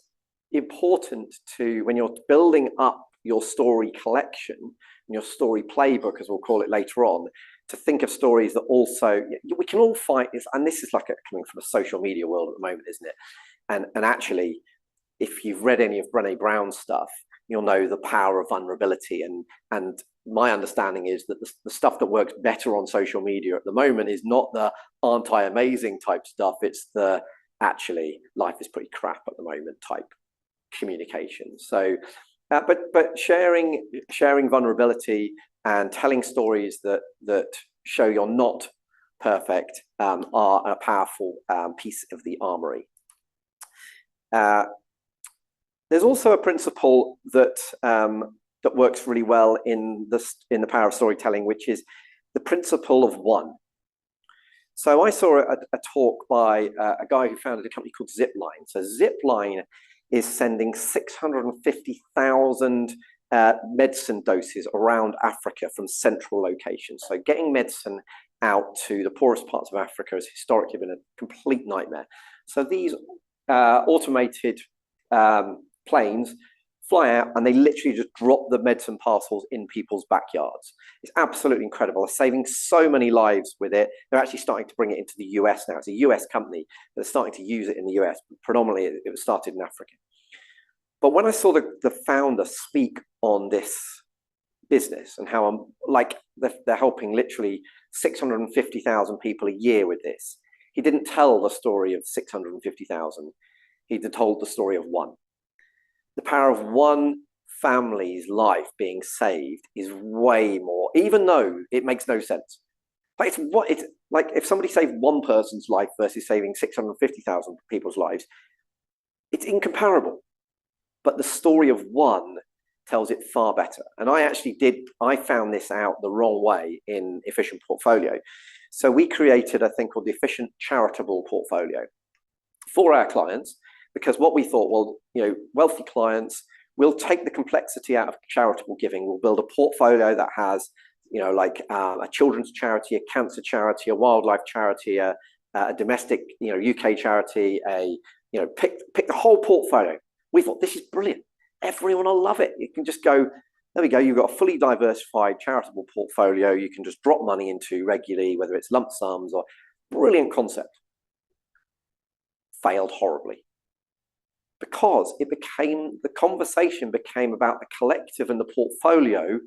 important to, when you're building up your story collection, your story playbook, as we'll call it later on, to think of stories that also, we can all find this, and this is like coming from a social media world at the moment, isn't it? And actually, if you've read any of Brené Brown's stuff, you'll know the power of vulnerability. And my understanding is that the stuff that works better on social media at the moment is not the aren't I amazing type stuff, it's the actually life is pretty crap at the moment type communication. So but sharing vulnerability and telling stories that show you're not perfect are a powerful piece of the armory. There's also a principle that works really well in the power of storytelling, which is the principle of one. So I saw a talk by a guy who founded a company called Zipline. So Zipline is sending 650,000 medicine doses around Africa from central locations. So getting medicine out to the poorest parts of Africa has historically been a complete nightmare. So these automated planes fly out and they literally just drop the medicine parcels in people's backyards. It's absolutely incredible. They're saving so many lives with it. They're actually starting to bring it into the US now. It's a US company. They're starting to use it in the US. Predominantly, it was started in Africa. But when I saw the founder speak on this business and how they're helping literally 650,000 people a year with this, he didn't tell the story of 650,000. He told the story of one. The power of one family's life being saved is way more, even though it makes no sense. Like it's like if somebody saved one person's life versus saving 650,000 people's lives, it's incomparable. But the story of one tells it far better. And I found this out the wrong way in Efficient Portfolio. So we created a thing called the Efficient Charitable Portfolio for our clients. Because what we thought, wealthy clients, we'll take the complexity out of charitable giving. We'll build a portfolio that has, a children's charity, a cancer charity, a wildlife charity, a domestic, UK charity, pick the whole portfolio. We thought this is brilliant. Everyone will love it. You can just go, there we go. You've got a fully diversified charitable portfolio. You can just drop money into regularly, whether it's lump sums or brilliant concept. Failed horribly. Because the conversation became about the collective and the portfolio,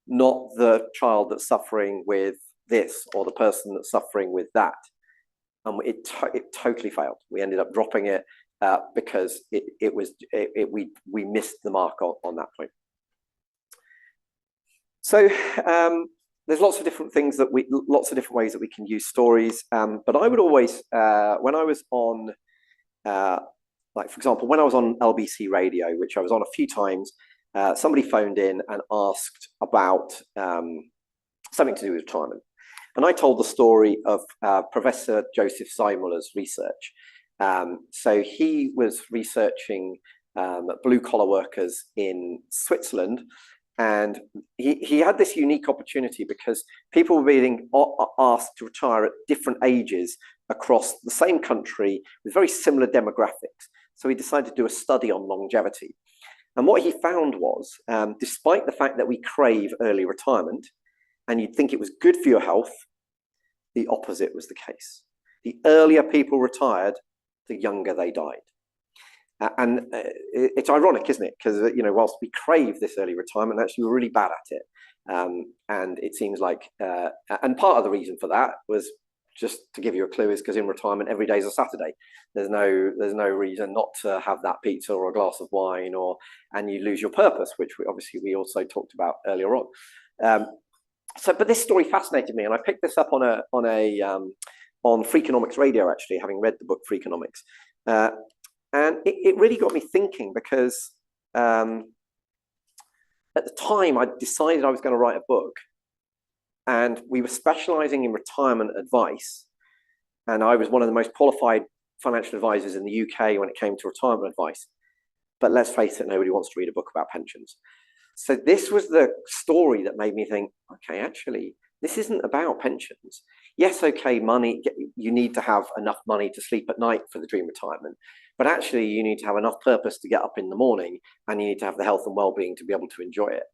not the child that's suffering with this or the person that's suffering with that. And it totally failed. We ended up dropping it because we missed the mark on that point. So there's lots of different things lots of different ways that we can use stories. But I would always, when I was on, like for example, when I was on LBC Radio, which I was on a few times, somebody phoned in and asked about something to do with retirement. And I told the story of Professor Joseph Zeimuller's research. So he was researching blue-collar workers in Switzerland, and he had this unique opportunity because people were being asked to retire at different ages across the same country with very similar demographics. So he decided to do a study on longevity. And what he found was, despite the fact that we crave early retirement, and you'd think it was good for your health, the opposite was the case. The earlier people retired, the younger they died. And it's ironic, isn't it? Because, whilst we crave this early retirement, actually we're really bad at it. And it seems like, and part of the reason for that was, just to give you a clue, is because in retirement, every day is a Saturday. There's no reason not to have that pizza or a glass of wine, and you lose your purpose, which we also talked about earlier on. But this story fascinated me, and I picked this up on Freakonomics Radio, actually, having read the book Freakonomics. And it really got me thinking, because at the time I decided I was going to write a book, and we were specializing in retirement advice. And I was one of the most qualified financial advisors in the UK when it came to retirement advice. But let's face it, nobody wants to read a book about pensions. So this was the story that made me think, okay, actually, this isn't about pensions. Yes, okay, money, you need to have enough money to sleep at night for the dream retirement. But actually, you need to have enough purpose to get up in the morning, and you need to have the health and well-being to be able to enjoy it.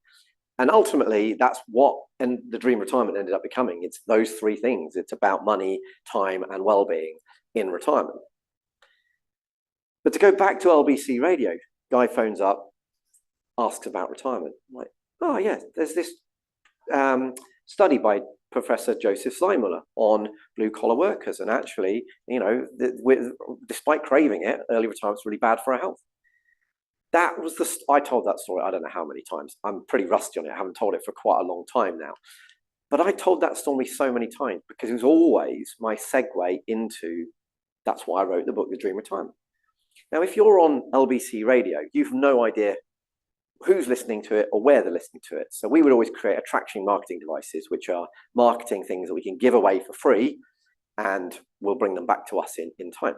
And ultimately, that's what the dream retirement ended up becoming. It's those three things. It's about money, time, and well-being in retirement. But to go back to LBC Radio, guy phones up, asks about retirement. I'm like, oh yeah, there's this study by Professor Joseph Zeimler on blue-collar workers. And actually, despite craving it, early retirement's really bad for our health. That was I told that story, I don't know how many times. I'm pretty rusty on it. I haven't told it for quite a long time now. But I told that story so many times because it was always my segue into, that's why I wrote the book, The Dream Retirement. Now, if you're on LBC Radio, you've no idea who's listening to it or where they're listening to it. So we would always create attraction marketing devices, which are marketing things that we can give away for free, and we'll bring them back to us in time.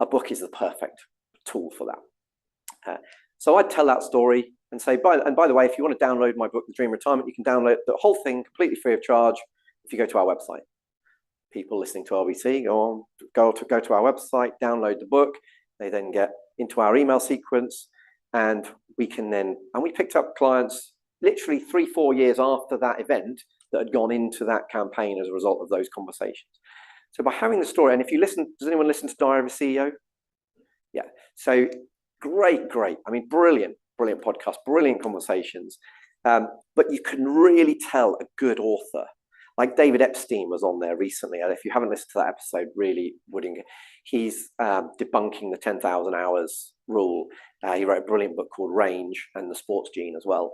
A book is the perfect tool for that. So I'd tell that story and say, by the way, if you want to download my book, The Dream Retirement, you can download the whole thing completely free of charge if you go to our website. People listening to LBC, go to our website, download the book. They then get into our email sequence, and we picked up clients literally 3-4 years after that event that had gone into that campaign as a result of those conversations. So by having the story, and if you listen, does anyone listen to Diary of a CEO? Yeah. So great. I mean, brilliant podcast, brilliant conversations. But you can really tell a good author. Like David Epstein was on there recently, and if you haven't listened to that episode, really wouldn't. He's debunking the 10,000 hours rule. He wrote a brilliant book called Range and the Sports Gene as well.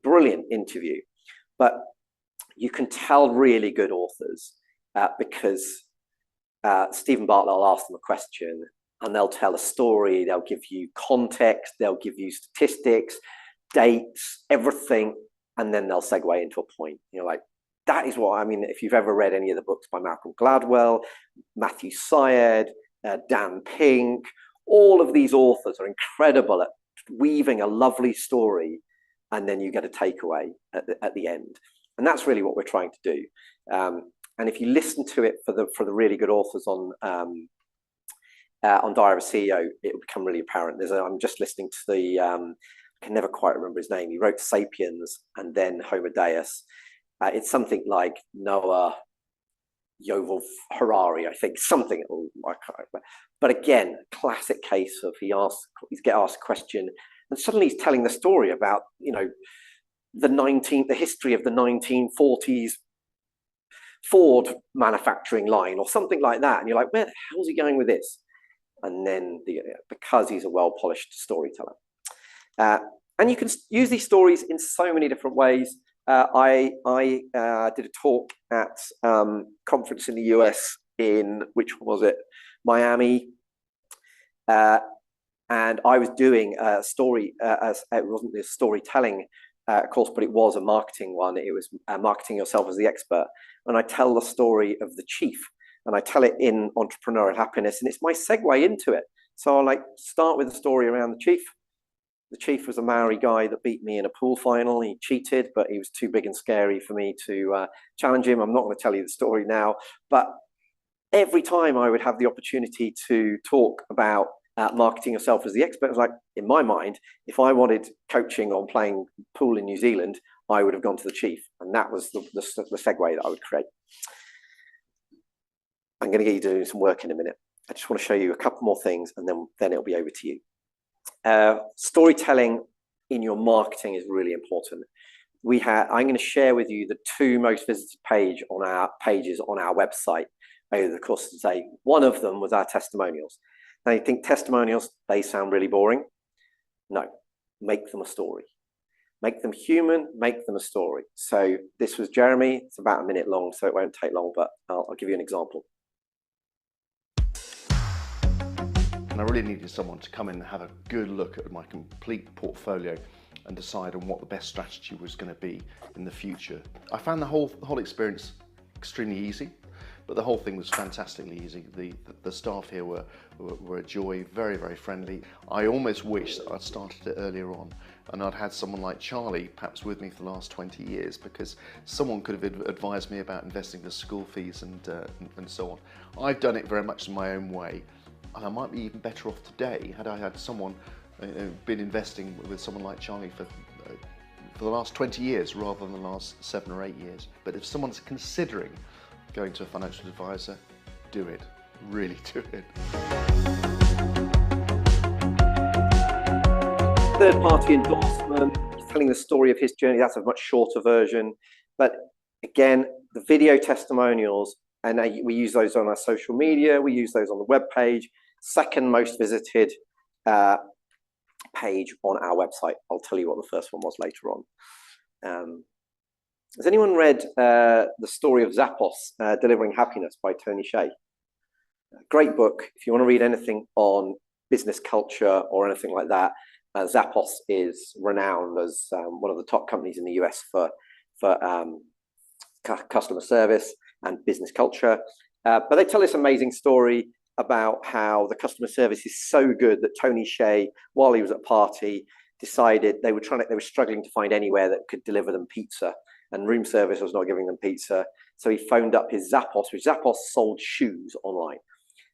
Brilliant interview. But you can tell really good authors because Stephen Bartlett will ask them a question and they'll tell a story. They'll give you context. They'll give you statistics, dates, everything. And then they'll segue into a point. Like, that is what I mean. If you've ever read any of the books by Malcolm Gladwell, Matthew Syed, Dan Pink, all of these authors are incredible at weaving a lovely story, and then you get a takeaway at the end. And that's really what we're trying to do. And if you listen to it for the really good authors on Diary of a CEO, it will become really apparent. I'm just listening to the I can never quite remember his name. He wrote Sapiens and then Homo Deus. It's something like Noah Yuval Harari, I think, something. But again, classic case of he's get asked a question, and suddenly he's telling the story about the history of the 1940s Ford manufacturing line or something like that, and you're like, where the hell's he going with this? And then because he's a well-polished storyteller, and you can use these stories in so many different ways. I did a talk at conference in the US in, which was it, Miami, and I was doing a story, as it wasn't a storytelling course, but it was a marketing one. It was marketing yourself as the expert, and I tell the story of the chief, and I tell it in Entrepreneurial Happiness, and it's my segue into it. So I'll start with a story around the chief. The chief was a Maori guy that beat me in a pool final. He cheated, but he was too big and scary for me to challenge him. I'm not going to tell you the story now, but every time I would have the opportunity to talk about marketing yourself as the expert, it was like, in my mind, if I wanted coaching on playing pool in New Zealand, I would have gone to the chief. And that was the segue that I would create. I'm going to get you doing some work in a minute. I just want to show you a couple more things, and then it'll be over to you. Storytelling in your marketing is really important. I'm going to share with you the 2 most visited pages on our website over the course of the day. One of them was our testimonials. Now, you think testimonials, they sound really boring? No, make them a story. Make them human, make them a story. So this was Jeremy. It's about a minute long, so it won't take long, but I'll give you an example. And I really needed someone to come in and have a good look at my complete portfolio and decide on what the best strategy was going to be in the future. I found the whole experience extremely easy, but the whole thing was fantastically easy. The staff here were a joy, very, very friendly. I almost wish that I'd started it earlier on and I'd had someone like Charlie perhaps with me for the last 20 years, because someone could have advised me about investing the school fees and so on. I've done it very much in my own way. And I might be even better off today had I had someone been investing with someone like Charlie for the last 20 years rather than the last 7 or 8 years. But if someone's considering going to a financial advisor, do it. Really do it. Third-party endorsement, telling the story of his journey, that's a much shorter version. But again, the video testimonials, and we use those on our social media, we use those on the web page. Second most visited page on our website. I'll tell you what the first one was later on. Has anyone read The Story of Zappos, Delivering Happiness by Tony Hsieh? Great book. If you want to read anything on business culture or anything like that, Zappos is renowned as one of the top companies in the US for customer service and business culture. But they tell this amazing story about how the customer service is so good that Tony Hsieh, while he was at a party, decided they were struggling to find anywhere that could deliver them pizza, and room service was not giving them pizza. So he phoned up his Zappos, which Zappos sold shoes online.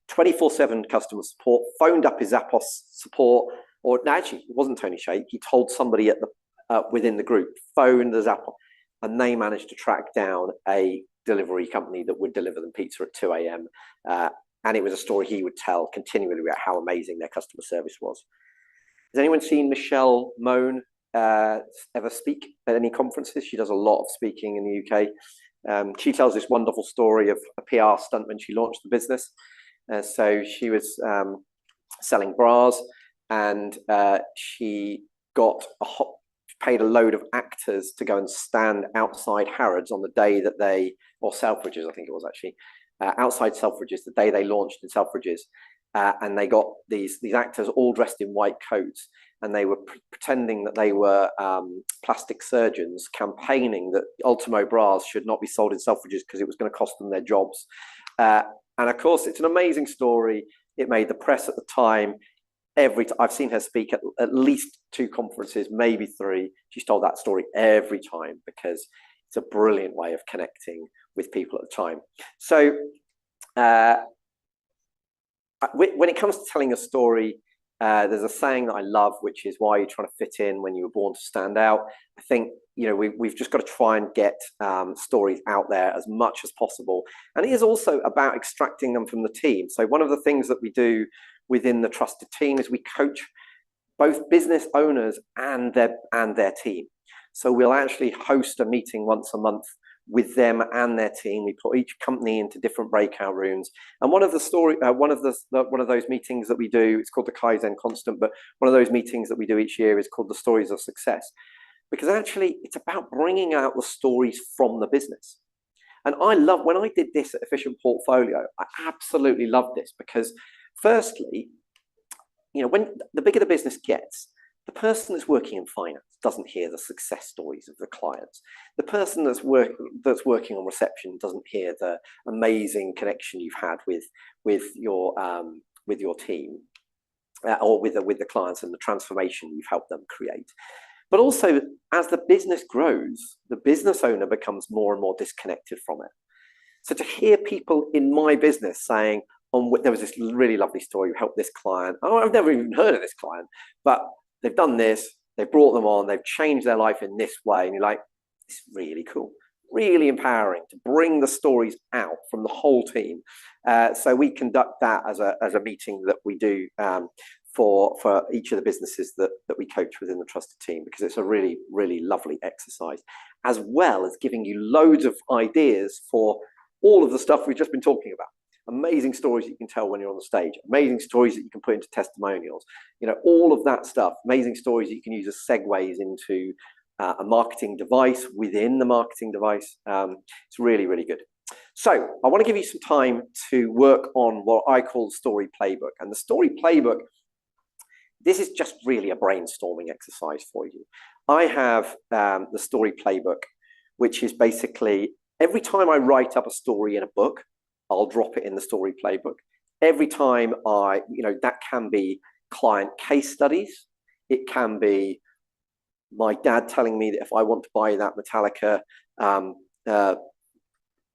24/7 customer support, phoned up his Zappos support, or no, actually, it wasn't Tony Hsieh. He told somebody at within the group, phone the Zappos, and they managed to track down a delivery company that would deliver them pizza at 2 a.m. And it was a story he would tell continually about how amazing their customer service was. Has anyone seen Michelle Mone ever speak at any conferences? She does a lot of speaking in the UK. She tells this wonderful story of a PR stunt when she launched the business. So she was selling bras, and she got paid a load of actors to go and stand outside Harrods on the day that or Selfridges, I think it was actually, outside Selfridges, the day they launched in Selfridges. And they got these actors all dressed in white coats, and they were pretending that they were plastic surgeons, campaigning that Ultimo bras should not be sold in Selfridges because it was going to cost them their jobs. And of course, it's an amazing story. It made the press at the time. I've seen her speak at least 2 conferences, maybe 3. She's told that story every time because it's a brilliant way of connecting with people at the time. So when it comes to telling a story, there's a saying that I love, which is, why are you trying to fit in when you were born to stand out? I think, we've just got to try and get stories out there as much as possible. And it is also about extracting them from the team. So one of the things that we do within the Trusted Team is we coach both business owners and their team. So we'll actually host a meeting once a month with them and their team. We put each company into different breakout rooms. And one of those meetings that we do, it's called the Kaizen Constant, but one of those meetings that we do each year is called the Stories of Success. because actually it's about bringing out the stories from the business. And I love, when I did this at Efficient Portfolio, I absolutely loved this because firstly, when the bigger the business gets, the person that's working in finance doesn't hear the success stories of the clients. The person that's working on reception doesn't hear the amazing connection you've had with your team or with the clients and the transformation you've helped them create. But also, as the business grows, the business owner becomes more and more disconnected from it. So to hear people in my business saying, there was this really lovely story, we helped this client. Oh, I've never even heard of this client, but they've done this, they've brought them on, they've changed their life in this way. And you're like, it's really cool, really empowering to bring the stories out from the whole team. So we conduct that as a meeting that we do for each of the businesses that we coach within the trusted team, because it's a really, really lovely exercise, as well as giving you loads of ideas for all of the stuff we've just been talking about. Amazing stories that you can tell when you're on the stage, amazing stories that you can put into testimonials, all of that stuff, amazing stories that you can use as segues into a marketing device within the marketing device. It's really, really good. So I want to give you some time to work on what I call the story playbook. And the story playbook, this is just really a brainstorming exercise for you. I have the story playbook, which is basically every time I write up a story in a book, I'll drop it in the story playbook. Every time that can be client case studies. It can be my dad telling me that if I want to buy that Metallica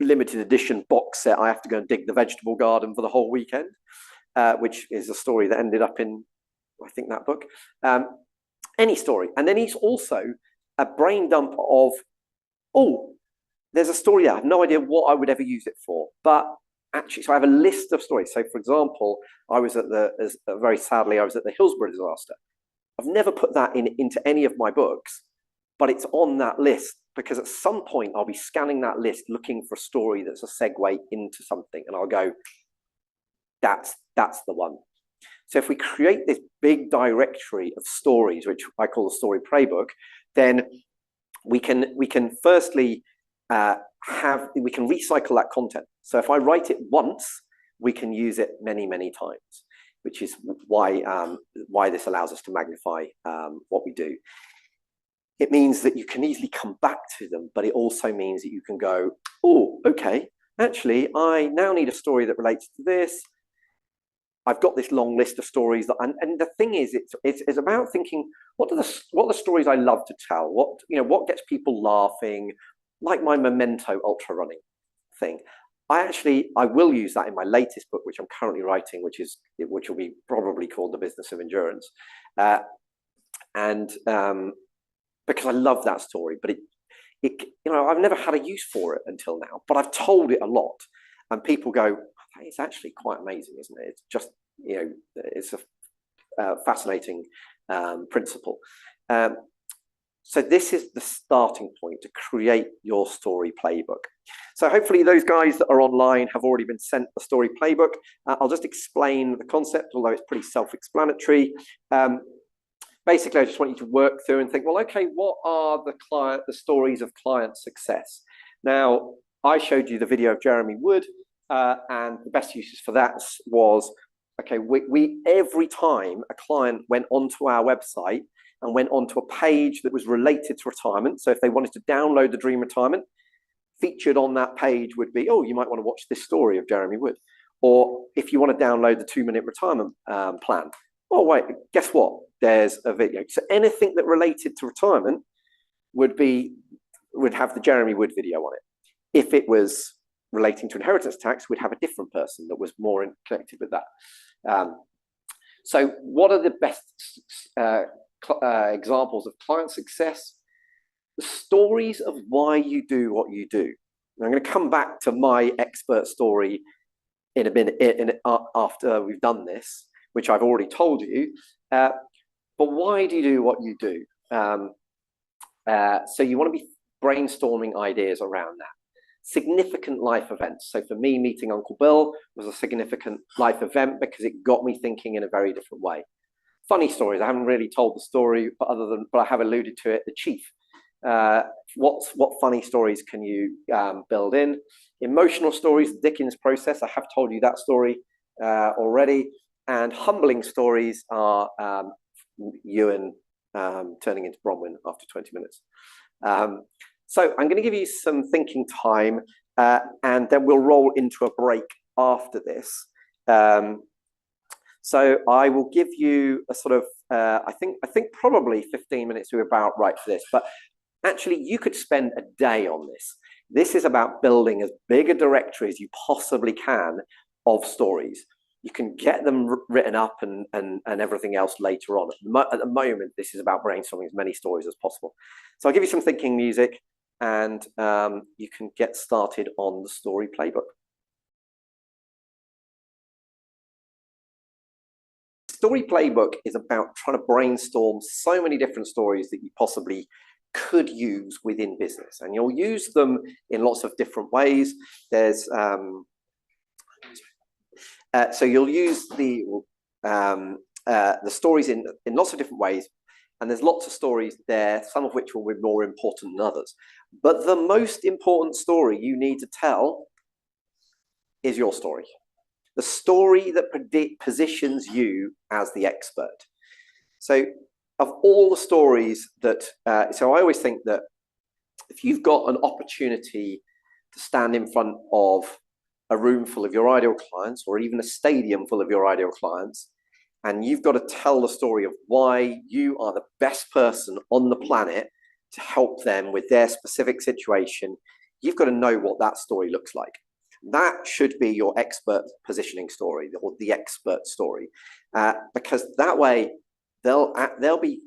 limited edition box set, I have to go and dig the vegetable garden for the whole weekend, which is a story that ended up in, I think, that book. Any story. And then he's also a brain dump of, there's a story there. I have no idea what I would ever use it for, but actually, so I have a list of stories. So, for example, very sadly, I was at the Hillsborough disaster. I've never put that into any of my books, but it's on that list because at some point I'll be scanning that list looking for a story that's a segue into something, and I'll go, that's the one. So if we create this big directory of stories, which I call the story playbook, then we can firstly we can recycle that content. So if I write it once, we can use it many, many times, which is why this allows us to magnify what we do. It means that you can easily come back to them, but it also means that you can go, okay, actually, I now need a story that relates to this. I've got this long list of stories and the thing is, it's about thinking, what are the stories I love to tell? What gets people laughing? Like my Memento ultra running thing. I will use that in my latest book, which I'm currently writing, which will be probably called The Business of Endurance. Because I love that story, but I've never had a use for it until now, but I've told it a lot and people go, it's actually quite amazing, isn't it? It's just, it's a fascinating principle. So this is the starting point to create your story playbook. So hopefully those guys that are online have already been sent the story playbook. I'll just explain the concept, although it's pretty self-explanatory. Basically, I just want you to work through and think, well, okay, what are the stories of client success? Now, I showed you the video of Jeremy Wood, and the best uses for that was, okay, we every time a client went onto our website and went onto a page that was related to retirement. So if they wanted to download the Dream Retirement, featured on that page would be, you might want to watch this story of Jeremy Wood. Or if you want to download the 2-minute retirement plan, wait, guess what? There's a video. So anything that related to retirement would have the Jeremy Wood video on it. If it was relating to inheritance tax, we'd have a different person that was more connected with that. So what are the best examples of client success? The stories of why you do what you do. And I'm going to come back to my expert story in a minute after we've done this, which I've already told you. But why do you do what you do? So you want to be brainstorming ideas around that. Significant life events. So for me, meeting Uncle Bill was a significant life event because it got me thinking in a very different way. Funny stories. I haven't really told the story, but I have alluded to it. The chief What funny stories can you build in? Emotional stories, the Dickens process. I have told you that story already. And humbling stories are Ewan turning into Bronwyn after 20 minutes. So I'm going to give you some thinking time, and then we'll roll into a break after this. So I will give you a sort of, I think probably 15 minutes are about right for this, but actually you could spend a day on this. This is about building as big a directory as you possibly can of stories. You can get them written up and everything else later on. At the moment, this is about brainstorming as many stories as possible. So I'll give you some thinking music, and you can get started on the story playbook. Story playbook is about trying to brainstorm so many different stories that you possibly could use within business, and you'll use them in lots of different ways. There's so you'll use the stories in lots of different ways, and there's lots of stories there, some of which will be more important than others. But the most important story you need to tell is your story. The story that positions you as the expert. So of all the stories that, so I always think that if you've got an opportunity to stand in front of a room full of your ideal clients, or even a stadium full of your ideal clients, and you've got to tell the story of why you are the best person on the planet to help them with their specific situation, you've got to know what that story looks like. That should be your expert positioning story, or the expert story, because that way they'll be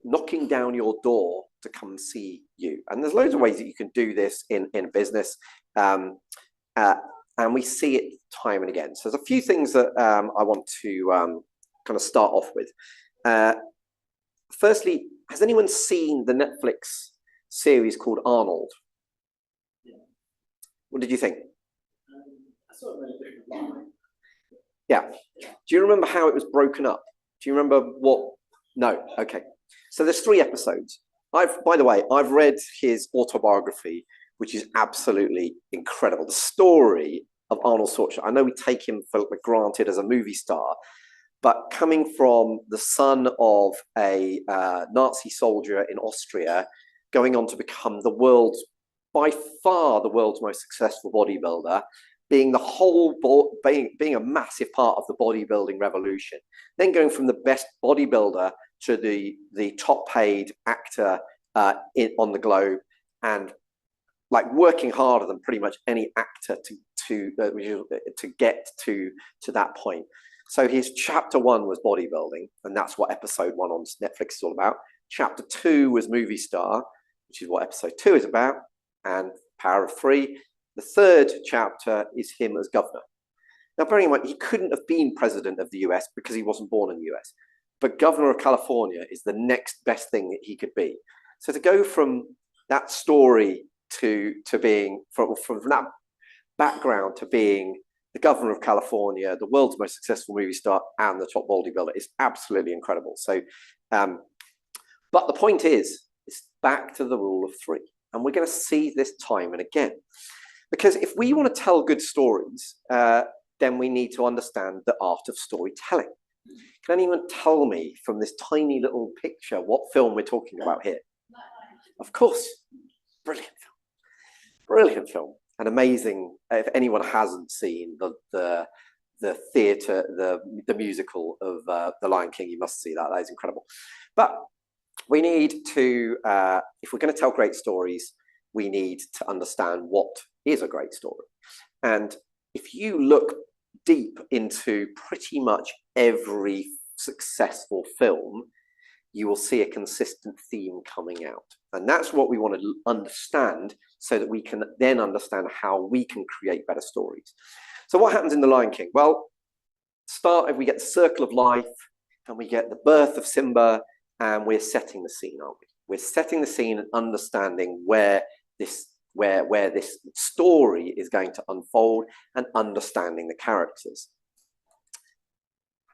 knocking down your door to come see you. And there's loads of ways that you can do this in business, and we see it time and again. So there's a few things that I want to kind of start off with. Firstly, has anyone seen the Netflix series called Arnold? What did you think? Yeah. Do you remember how it was broken up? Do you remember what? No. Okay. So there's 3 episodes. By the way, I've read his autobiography, which is absolutely incredible. The story of Arnold Schwarzenegger. I know we take him for granted as a movie star, but coming from the son of a Nazi soldier in Austria, going on to become by far the world's most successful bodybuilder, being being a massive part of the bodybuilding revolution, then going from the best bodybuilder to the top paid actor on the globe, and like working harder than pretty much any actor to get to that point. So his chapter 1 was bodybuilding, and that's what episode 1 on Netflix is all about. Chapter 2 was movie star, which is what episode 2 is about, and Power of 3. The 3rd chapter is him as governor. Now, bearing in mind, he couldn't have been president of the US because he wasn't born in the US, but governor of California is the next best thing that he could be. So to go from that story to being, from that background to being the governor of California, the world's most successful movie star, and the top bodybuilder is absolutely incredible. So, but the point is, it's back to the rule of 3. And we're going to see this time and again. Because if we want to tell good stories, then we need to understand the art of storytelling. Can anyone tell me from this tiny little picture what film we're talking about here? Of course. Brilliant film. Brilliant film. And amazing. If anyone hasn't seen the theatre, the musical of The Lion King, you must see that. That is incredible. But we need to, if we're going to tell great stories, we need to understand what is a great story. And if you look deep into pretty much every successful film, you will see a consistent theme coming out. And that's what we want to understand, so that we can then understand how we can create better stories. So what happens in The Lion King? Well, we get the circle of life, and we get the birth of Simba, and we're setting the scene, aren't we? We're setting the scene and understanding where this story is going to unfold, and understanding the characters.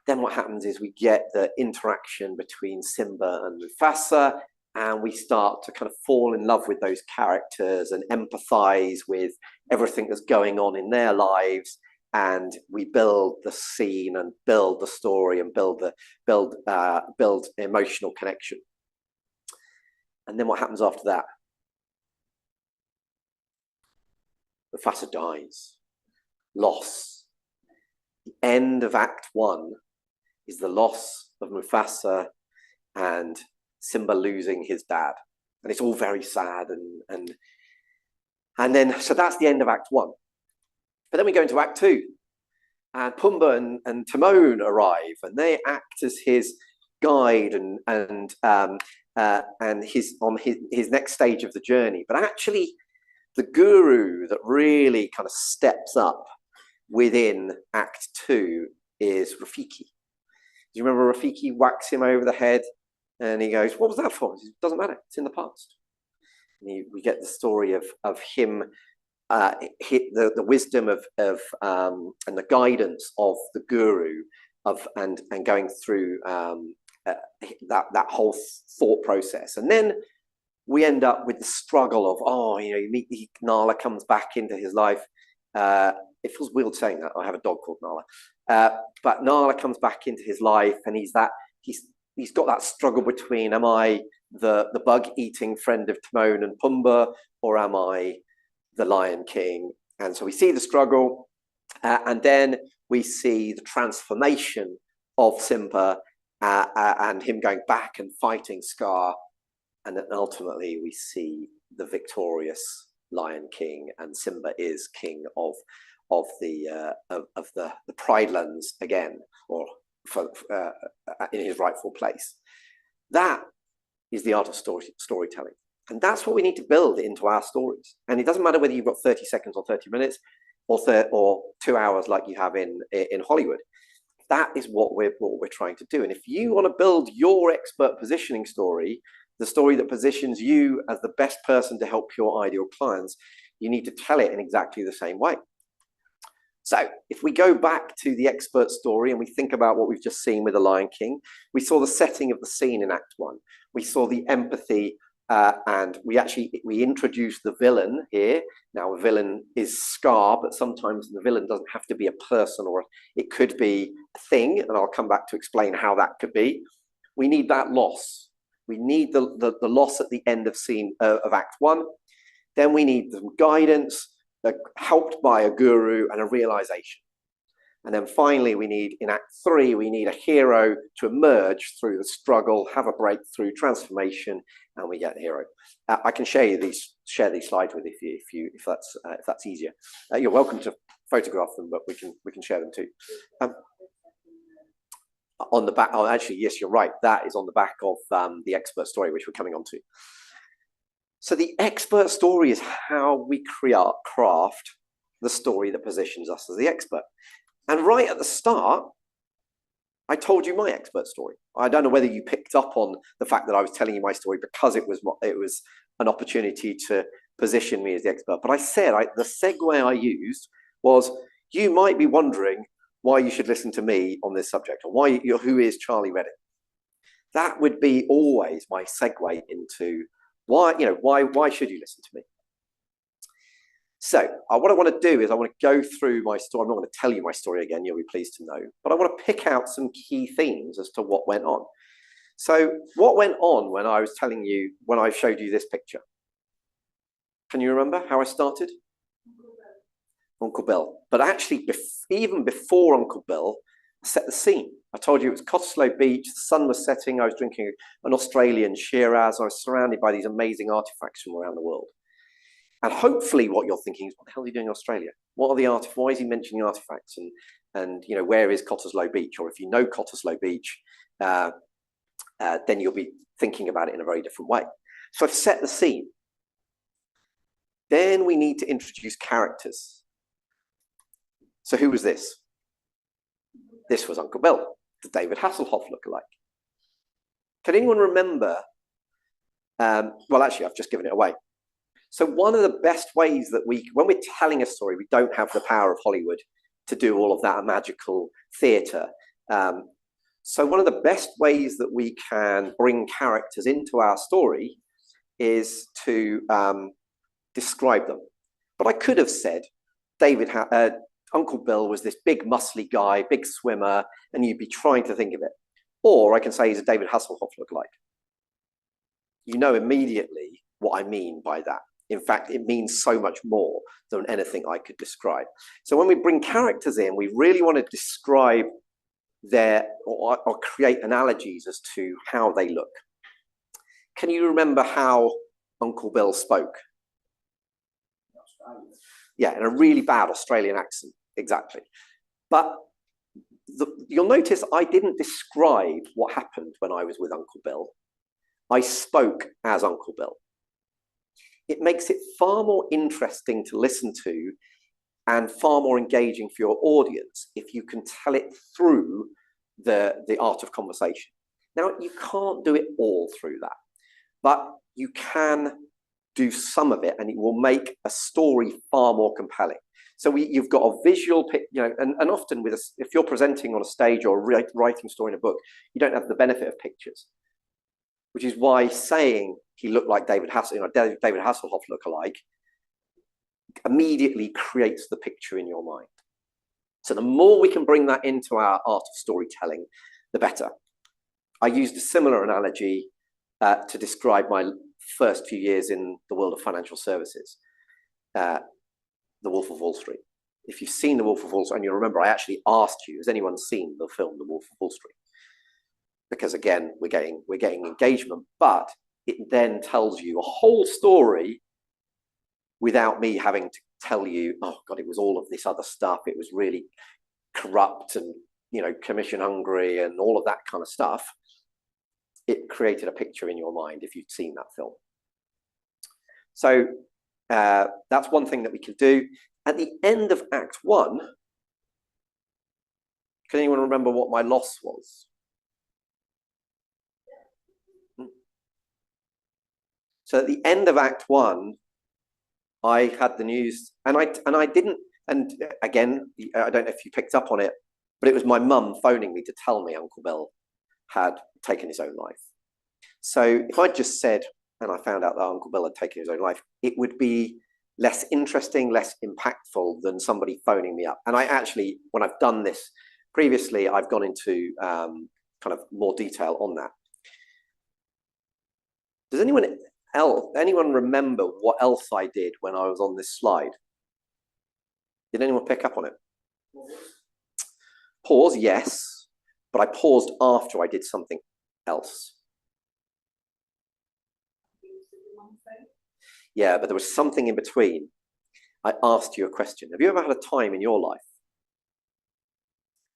Then what happens is we get the interaction between Simba and Mufasa, and we start to kind of fall in love with those characters and empathize with everything that's going on in their lives. And we build the scene and build the story and build emotional connection. And then what happens after that? Mufasa dies. Loss. The end of Act 1 is the loss of Mufasa and Simba losing his dad. And it's all very sad. And then, so that's the end of Act 1. But then we go into Act 2. And Pumbaa and Timon arrive, and they act as his guide and his on his next stage of the journey. But actually, the guru that really kind of steps up within Act 2 is Rafiki. Do you remember Rafiki whacks him over the head, and he goes, "What was that for?" He says, "It doesn't matter. It's in the past." And we get the story of him. The wisdom of and the guidance of the guru and going through that whole thought process, and then we end up with the struggle of Nala comes back into his life. It feels weird saying that. I have a dog called Nala, but Nala comes back into his life, and he's got that struggle between, am I the bug eating friend of Timon and Pumbaa, or am I the Lion King? And so we see the struggle, and then we see the transformation of Simba and him going back and fighting Scar, and then ultimately we see the victorious Lion King, and Simba is king of the Pride Lands again, or in his rightful place. That is the art of storytelling. And that's what we need to build into our stories. And it doesn't matter whether you've got 30 seconds or 30 minutes or 2 hours like you have in Hollywood. That is what we're trying to do. And if you want to build your expert positioning story, the story that positions you as the best person to help your ideal clients, you need to tell it in exactly the same way. So if we go back to the expert story and we think about what we've just seen with The Lion King, we saw the setting of the scene in Act 1. We saw the empathy, and we introduced the villain here. Now, a villain is Scar, but sometimes the villain doesn't have to be a person, or it could be a thing, and I'll come back to explain how that could be. We need that loss. We need the loss at the end of scene of Act 1. Then we need some guidance, helped by a guru and a realization. And then finally, we need, in Act 3, we need a hero to emerge through the struggle, have a breakthrough, transformation, and we get a hero. I can share these slides with you if that's easier. You're welcome to photograph them, but we can share them too. On the back, actually, yes, you're right. That is on the back of the expert story, which we're coming on to. So the expert story is how we craft the story that positions us as the expert. And right at the start, I told you my expert story. I don't know whether you picked up on the fact that I was telling you my story because it was an opportunity to position me as the expert. But I said the segue I used was, you might be wondering why you should listen to me on this subject, or who is Charlie Redding. That would be always my segue into why should you listen to me? So what I want to do is I want to go through my story. I'm not going to tell you my story again, you'll be pleased to know, but I want to pick out some key themes as to what went on. So what went on when I showed you this picture? Can you remember how I started? Uncle Bill. But actually, even before Uncle Bill, I set the scene. I told you it was Cottesloe Beach, the sun was setting, I was drinking an Australian Shiraz, I was surrounded by these amazing artifacts from around the world. And hopefully what you're thinking is, what the hell are you doing in Australia? What are the artifacts? Why is he mentioning artifacts? And where is Cottesloe Beach? Or if you know Cottesloe Beach, then you'll be thinking about it in a very different way. So I've set the scene. Then we need to introduce characters. So who was this? This was Uncle Bill, the David Hasselhoff lookalike. Can anyone remember? Well, actually, I've just given it away. So one of the best ways that when we're telling a story, we don't have the power of Hollywood to do all of that magical theatre. So one of the best ways that we can bring characters into our story is to describe them. But I could have said Uncle Bill was this big muscly guy, big swimmer, and you'd be trying to think of it. Or I can say he's a David Hasselhoff lookalike. You know immediately what I mean by that. In fact, it means so much more than anything I could describe. So when we bring characters in, we really want to describe or create analogies as to how they look. Can you remember how Uncle Bill spoke? Yeah, in a really bad Australian accent, exactly. But you'll notice I didn't describe what happened when I was with Uncle Bill. I spoke as Uncle Bill. It makes it far more interesting to listen to and far more engaging for your audience if you can tell it through the art of conversation. Now, you can't do it all through that, but you can do some of it, and it will make a story far more compelling. So you've got a visual, and often if you're presenting on a stage or writing a story in a book, you don't have the benefit of pictures, which is why saying he looked like David Hasselhoff lookalike immediately creates the picture in your mind. So the more we can bring that into our art of storytelling, the better. I used a similar analogy to describe my first few years in the world of financial services, The Wolf of Wall Street. If you've seen The Wolf of Wall Street, and you remember, I actually asked you, has anyone seen the film The Wolf of Wall Street? Because again, we're getting engagement, but it then tells you a whole story without me having to tell you, oh God, it was all of this other stuff. It was really corrupt and, commission hungry and all of that kind of stuff. It created a picture in your mind if you'd seen that film. So that's one thing that we could do. At the end of Act 1, can anyone remember what my loss was? So at the end of Act 1, I had the news, and I didn't, and again, I don't know if you picked up on it, but it was my mum phoning me to tell me Uncle Bill had taken his own life. So if I'd just said, and I found out that Uncle Bill had taken his own life, it would be less interesting, less impactful than somebody phoning me up. And I actually, when I've done this previously, I've gone into kind of more detail on that. Does anyone remember what else I did when I was on this slide? Did anyone pick up on it? Pause, yes, but I paused after I did something else. Yeah, but there was something in between. I asked you a question. Have you ever had a time in your life?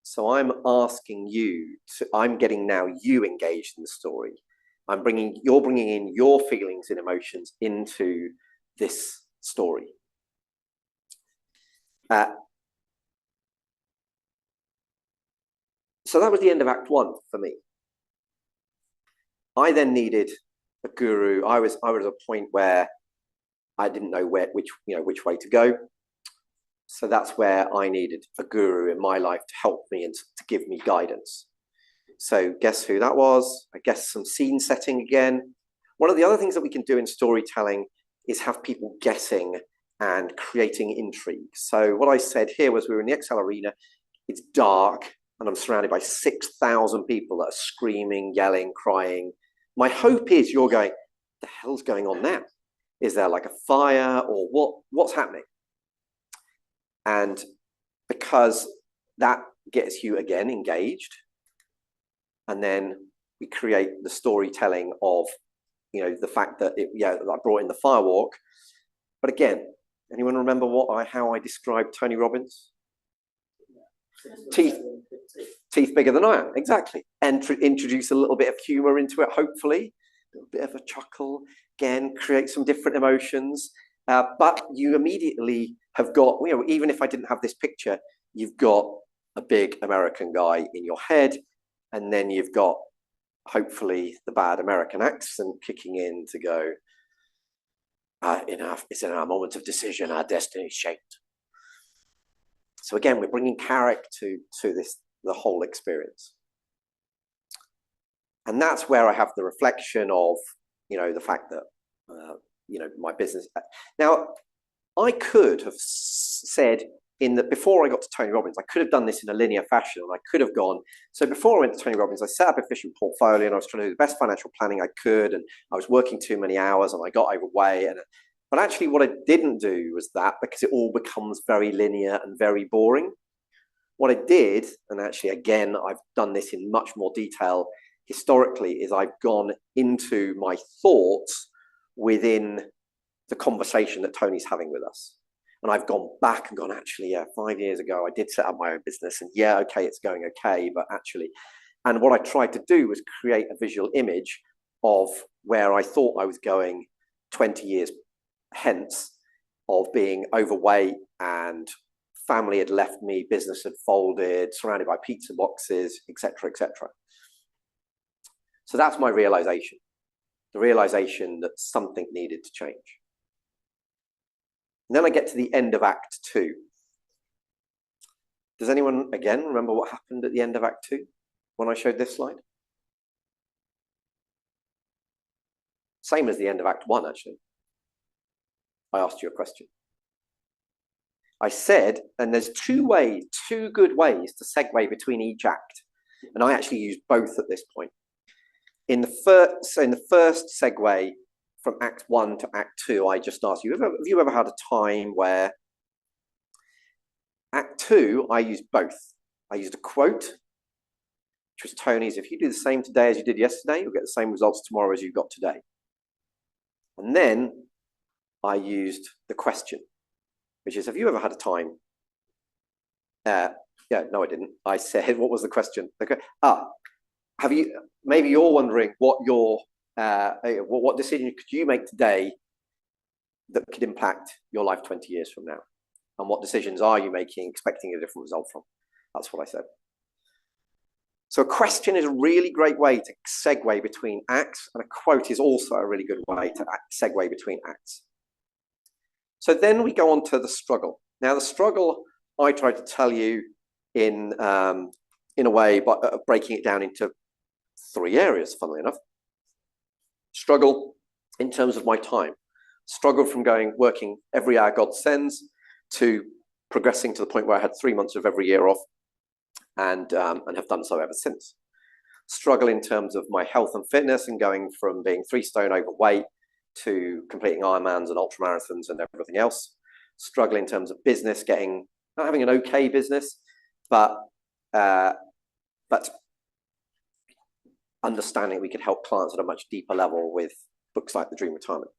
So I'm asking you I'm getting now you engaged in the story. You're bringing in your feelings and emotions into this story. So that was the end of Act 1 for me. I then needed a guru. I was at a point where I didn't know which way to go. So that's where I needed a guru in my life to help me and to give me guidance. So guess who that was? I guess some scene setting again. One of the other things that we can do in storytelling is have people guessing and creating intrigue. So what I said here was we were in the ExCeL Arena. It's dark and I'm surrounded by 6,000 people that are screaming, yelling, crying. My hope is you're going, the hell's going on now? Is there like a fire or what's happening? And because that gets you again engaged, and then we create the storytelling of, the fact that I brought in the firewalk. But again, anyone remember how I described Tony Robbins? Teeth bigger than iron, exactly. And introduce a little bit of humor into it, hopefully, a bit of a chuckle. Again, create some different emotions. But you immediately have got, even if I didn't have this picture, you've got a big American guy in your head, and then you've got, hopefully, the bad American accent kicking in to go, it's in our moment of decision, our destiny is shaped. So again, we're bringing character to the whole experience. And that's where I have the reflection of, the fact that, my business. Now, I could have said before I got to Tony Robbins, I could have done this in a linear fashion, and I could have gone. So before I went to Tony Robbins, I set up Efficient Portfolio, and I was trying to do the best financial planning I could, and I was working too many hours, and I got overweight. But actually, what I didn't do was that, because it all becomes very linear and very boring. What I did, and actually, again, I've done this in much more detail historically, is I've gone into my thoughts within the conversation that Tony's having with us. And I've gone back and gone, actually, 5 years ago, I did set up my own business, and okay, it's going okay, but actually, and what I tried to do was create a visual image of where I thought I was going 20 years hence, of being overweight, and family had left me, business had folded, surrounded by pizza boxes, etc., etc. So that's my realization, the realization that something needed to change. And then I get to the end of Act 2. Does anyone, again, remember what happened at the end of Act 2 when I showed this slide? Same as the end of Act 1, actually. I asked you a question. I said, and there's two good ways to segue between each act. And I actually used both at this point. In the first segue from Act 1 to Act 2, I just asked you, have you ever had a time where Act 2, I used both. I used a quote, which was Tony's, if you do the same today as you did yesterday, you'll get the same results tomorrow as you got today. And then I used the question, which is, have you ever had a time? No, I didn't. I said, what was the question? Have you? Maybe you're wondering what decision could you make today that could impact your life 20 years from now, and what decisions are you making, expecting a different result from? That's what I said. So a question is a really great way to segue between acts, and a quote is also a really good way to segue between acts. So then we go on to the struggle. Now, the struggle, I tried to tell you in a way, by breaking it down into 3 areas, funnily enough. Struggle in terms of my time. Struggle from working every hour God sends, to progressing to the point where I had 3 months of every year off, and have done so ever since. Struggle in terms of my health and fitness, and going from being 3 stone overweight to completing Ironmans and ultramarathons and everything else. Struggle in terms of business, not having an okay business, but understanding we could help clients at a much deeper level with books like The Dream Retirement.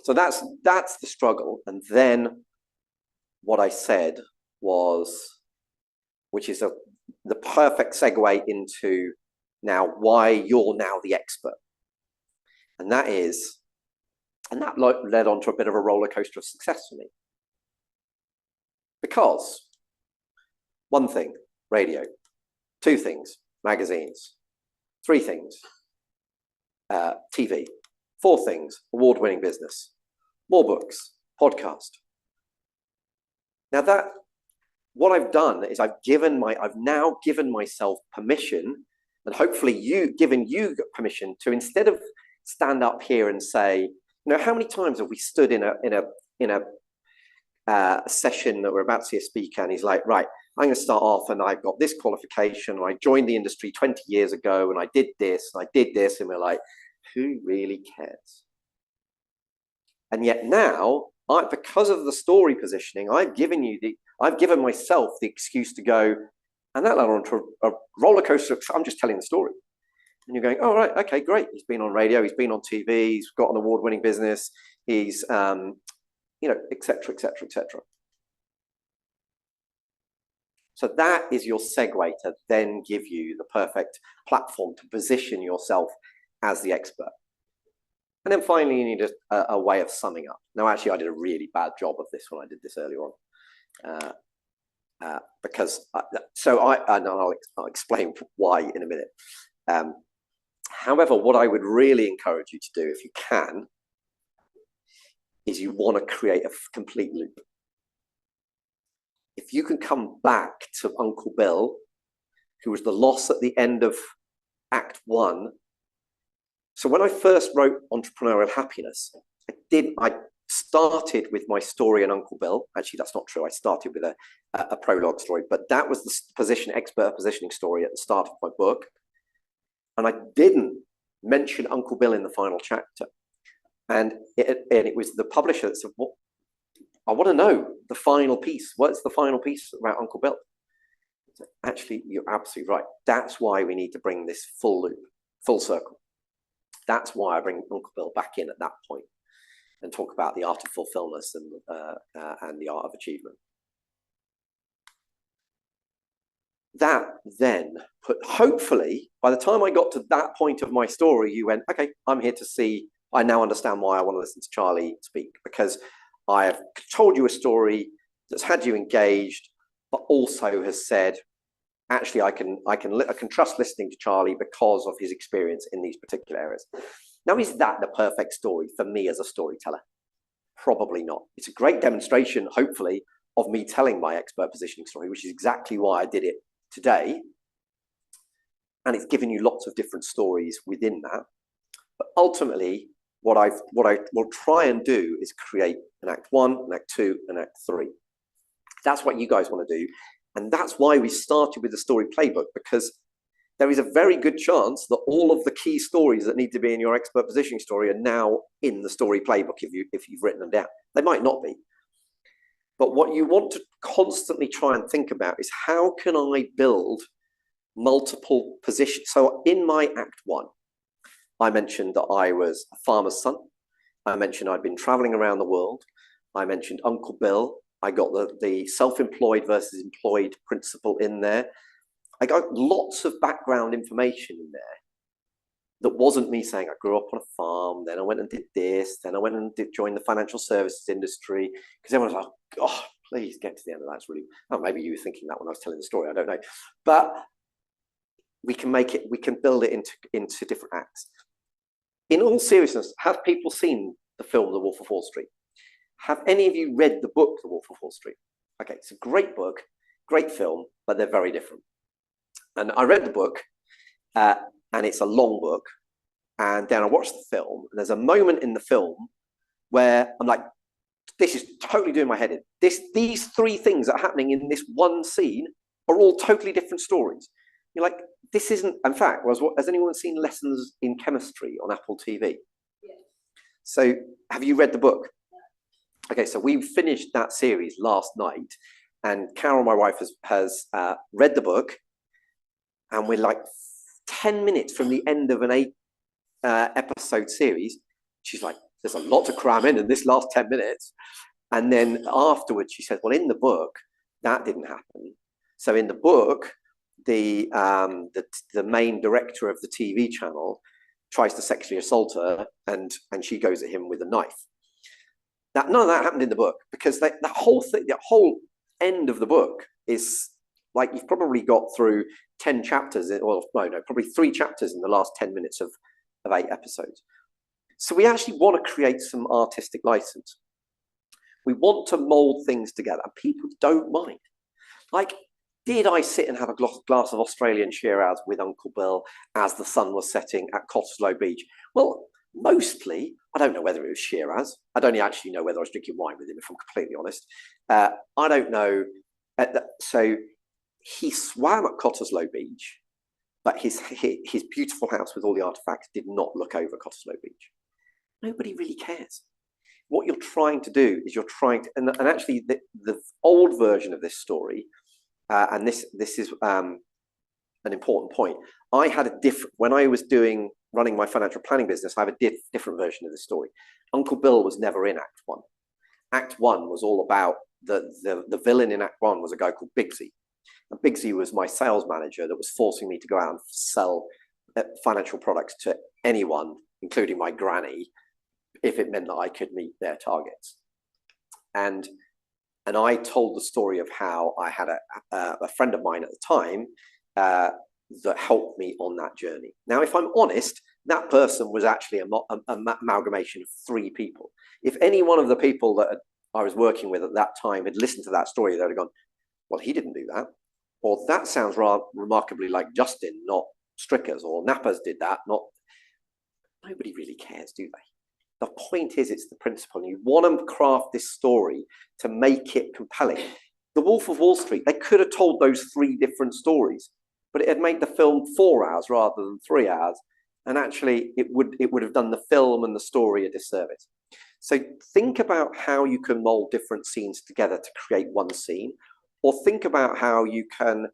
So that's the struggle. And then what I said was, which is the perfect segue into now why you're now the expert. And that led on to a bit of a roller coaster of success for me. Because 1 thing, radio; 2 things, magazines; 3 things, TV; 4 things, award-winning business; more books, podcast. Now what I've done is I've now given myself permission, and hopefully given you permission to, instead of stand up here and say, how many times have we stood in a session that we're about to see a speaker, and he's like, right, I'm going to start off, and I've got this qualification, and I joined the industry 20 years ago, and I did this, and I did this, and we're like, who really cares? And yet now, because of the story positioning, I've given myself the excuse to go, and that led on to a roller coaster. I'm just telling the story. And you're going, oh, right, okay, great. He's been on radio, he's been on TV, he's got an award-winning business, he's, et cetera, et cetera, et cetera. So that is your segue to then give you the perfect platform to position yourself as the expert. And then finally, you need a way of summing up. Now, actually, I did a really bad job of this when I did this earlier on. I'll explain why in a minute. However, what I would really encourage you to do, if you can, is you want to create a complete loop. If you can come back to Uncle Bill, who was the loss at the end of Act One. So when I first wrote Entrepreneurial Happiness, I started with my story and Uncle Bill. Actually, that's not true. I started with a prologue story, but that was the expert positioning story at the start of my book. And I didn't mention Uncle Bill in the final chapter. And it was the publisher that said, "What? I want to know the final piece. What's the final piece about Uncle Bill?" So actually, you're absolutely right. That's why we need to bring this full loop, full circle. That's why I bring Uncle Bill back in at that point and talk about the art of fulfillment and the art of achievement. That then hopefully, by the time I got to that point of my story, you went, okay, I'm here to see, I now understand why I want to listen to Charlie speak, because I have told you a story that's had you engaged, but also has said, actually, I can trust listening to Charlie because of his experience in these particular areas. Now, is that the perfect story for me as a storyteller? Probably not. It's a great demonstration, hopefully, of me telling my expert positioning story, which is exactly why I did it today. And it's given you lots of different stories within that. But ultimately, what I will try and do is create an Act 1, an Act 2, and Act 3. That's what you guys want to do. And that's why we started with the story playbook, because there is a very good chance that all of the key stories that need to be in your expert positioning story are now in the story playbook if you've written them down. They might not be. But what you want to constantly try and think about is, how can I build multiple positions? So in my Act 1, I mentioned that I was a farmer's son. I mentioned I'd been traveling around the world. I mentioned Uncle Bill. I got the self-employed versus employed principle in there. I got lots of background information in there that wasn't me saying I grew up on a farm, then I went and did this, then I went and joined the financial services industry, because everyone was like, oh, please get to the end of that. It's really, oh, maybe you were thinking that when I was telling the story, I don't know. But we can build it into different acts. In all seriousness, have people seen the film The Wolf of Wall Street? Have any of you read the book The Wolf of Wall Street? Okay, it's a great book, great film, but they're very different. And I read the book, and it's a long book. And then I watched the film, and there's a moment in the film where I'm like, this is totally doing my head in. These three things that are happening in this one scene are all totally different stories. You're like, this isn't, in fact, has anyone seen Lessons in Chemistry on Apple TV? Yeah. So have you read the book? Okay, so we finished that series last night, and Carol, my wife, has read the book, and we're like 10 minutes from the end of an 8-episode series. She's like, there's a lot to cram in this last 10 minutes. And then afterwards, she said, well, in the book, that didn't happen. So in the book, the main director of the TV channel tries to sexually assault her, and she goes at him with a knife. None of that happened in the book, because that whole thing, the whole end of the book is like, you've probably got through 10 chapters, probably 3 chapters in the last 10 minutes of 8 episodes. So we actually want to create some artistic license. We want to mold things together, and people don't mind. Like, did I sit and have a glass of Australian Shiraz with Uncle Bill as the sun was setting at Cottesloe Beach? Well, mostly, I don't know whether it was Shiraz. I don't actually know whether I was drinking wine with him, if I'm completely honest. I don't know. So he swam at Cottesloe Beach, but his beautiful house with all the artifacts did not look over Cottesloe Beach. Nobody really cares. What you're trying to do is and actually the old version of this story, and this is an important point. I had when I was running my financial planning business, I have a different version of the story. Uncle Bill was never in Act 1. Act 1 was all about the villain in Act 1 was a guy called Bigsy. And Bigsy was my sales manager that was forcing me to go out and sell financial products to anyone, including my granny, if it meant that I could meet their targets. And I told the story of how I had a friend of mine at the time that helped me on that journey. Now, if I'm honest, that person was actually an amalgamation of 3 people. If any one of the people that I was working with at that time had listened to that story, they'd have gone, well, he didn't do that. Or that sounds remarkably like Justin, not Strickers or Nappers did that. Nobody really cares, do they? The point is, it's the principle. You want to craft this story to make it compelling. The Wolf of Wall Street, they could have told those 3 different stories, but it had made the film 4 hours rather than 3 hours. And actually, it would have done the film and the story a disservice. So think about how you can mold different scenes together to create one scene, or think about how you can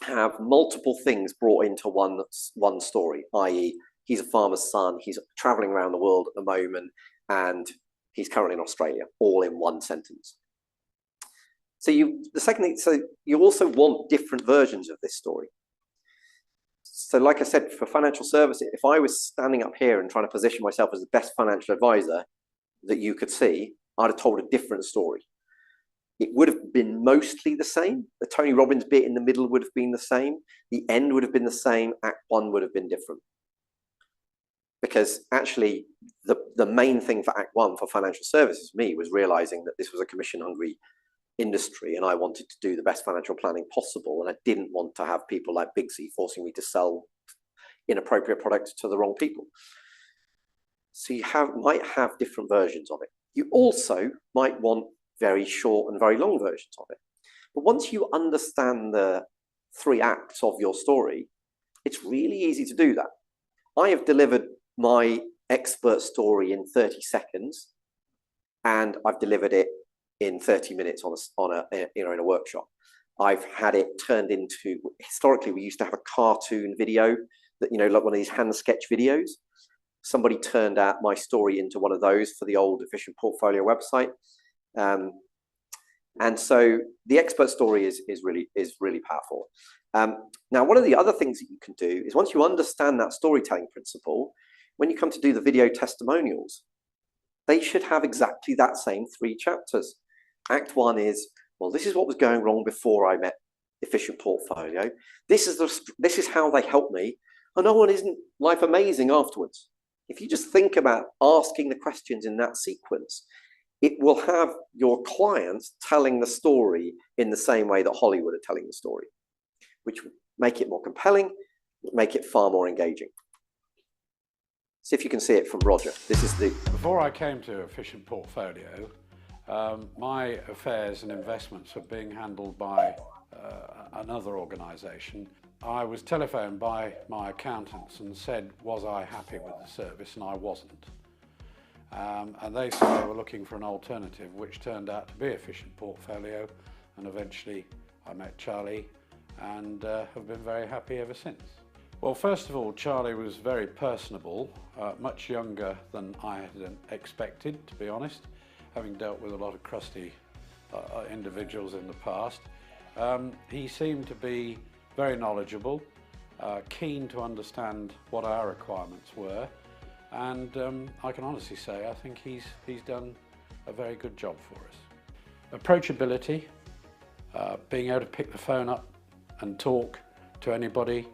have multiple things brought into one story, i.e., he's a farmer's son, he's traveling around the world at the moment, and he's currently in Australia, all in one sentence. So the second thing, so you also want different versions of this story. So like I said, for financial services, if I was standing up here and trying to position myself as the best financial advisor that you could see, I'd have told a different story. It would have been mostly the same. The Tony Robbins bit in the middle would have been the same. The end would have been the same. Act 1 would have been different. Because actually, the main thing for Act 1 for financial services, me, was realizing that this was a commission-hungry industry, and I wanted to do the best financial planning possible, and I didn't want to have people like Bigsy forcing me to sell inappropriate products to the wrong people. So you might have different versions of it. You also might want very short and very long versions of it. But once you understand the 3 acts of your story, it's really easy to do that. I have delivered my expert story in 30 seconds, and I've delivered it in 30 minutes in a workshop. I've had it turned into, historically, we used to have a cartoon video that, like one of these hand sketch videos. Somebody turned out my story into one of those for the old Efficient Portfolio website. And so the expert story is really powerful. Now, one of the other things that you can do is, once you understand that storytelling principle, when you come to do the video testimonials, they should have exactly that same 3 chapters. Act 1 is, well, this is what was going wrong before I met Efficient Portfolio. This is how they helped me. And no one, isn't life amazing afterwards? If you just think about asking the questions in that sequence, it will have your clients telling the story in the same way that Hollywood are telling the story, which would make it more compelling, make it far more engaging. See if you can see it from Roger. This is the... Before I came to Efficient Portfolio, my affairs and investments were being handled by another organisation. I was telephoned by my accountants and said, was I happy with the service, and I wasn't. And they said they were looking for an alternative, which turned out to be Efficient Portfolio, and eventually I met Charlie and have been very happy ever since. Well, first of all, Charlie was very personable, much younger than I had expected, to be honest, having dealt with a lot of crusty individuals in the past. He seemed to be very knowledgeable, keen to understand what our requirements were, and I can honestly say I think he's done a very good job for us. Approachability, being able to pick the phone up and talk to anybody,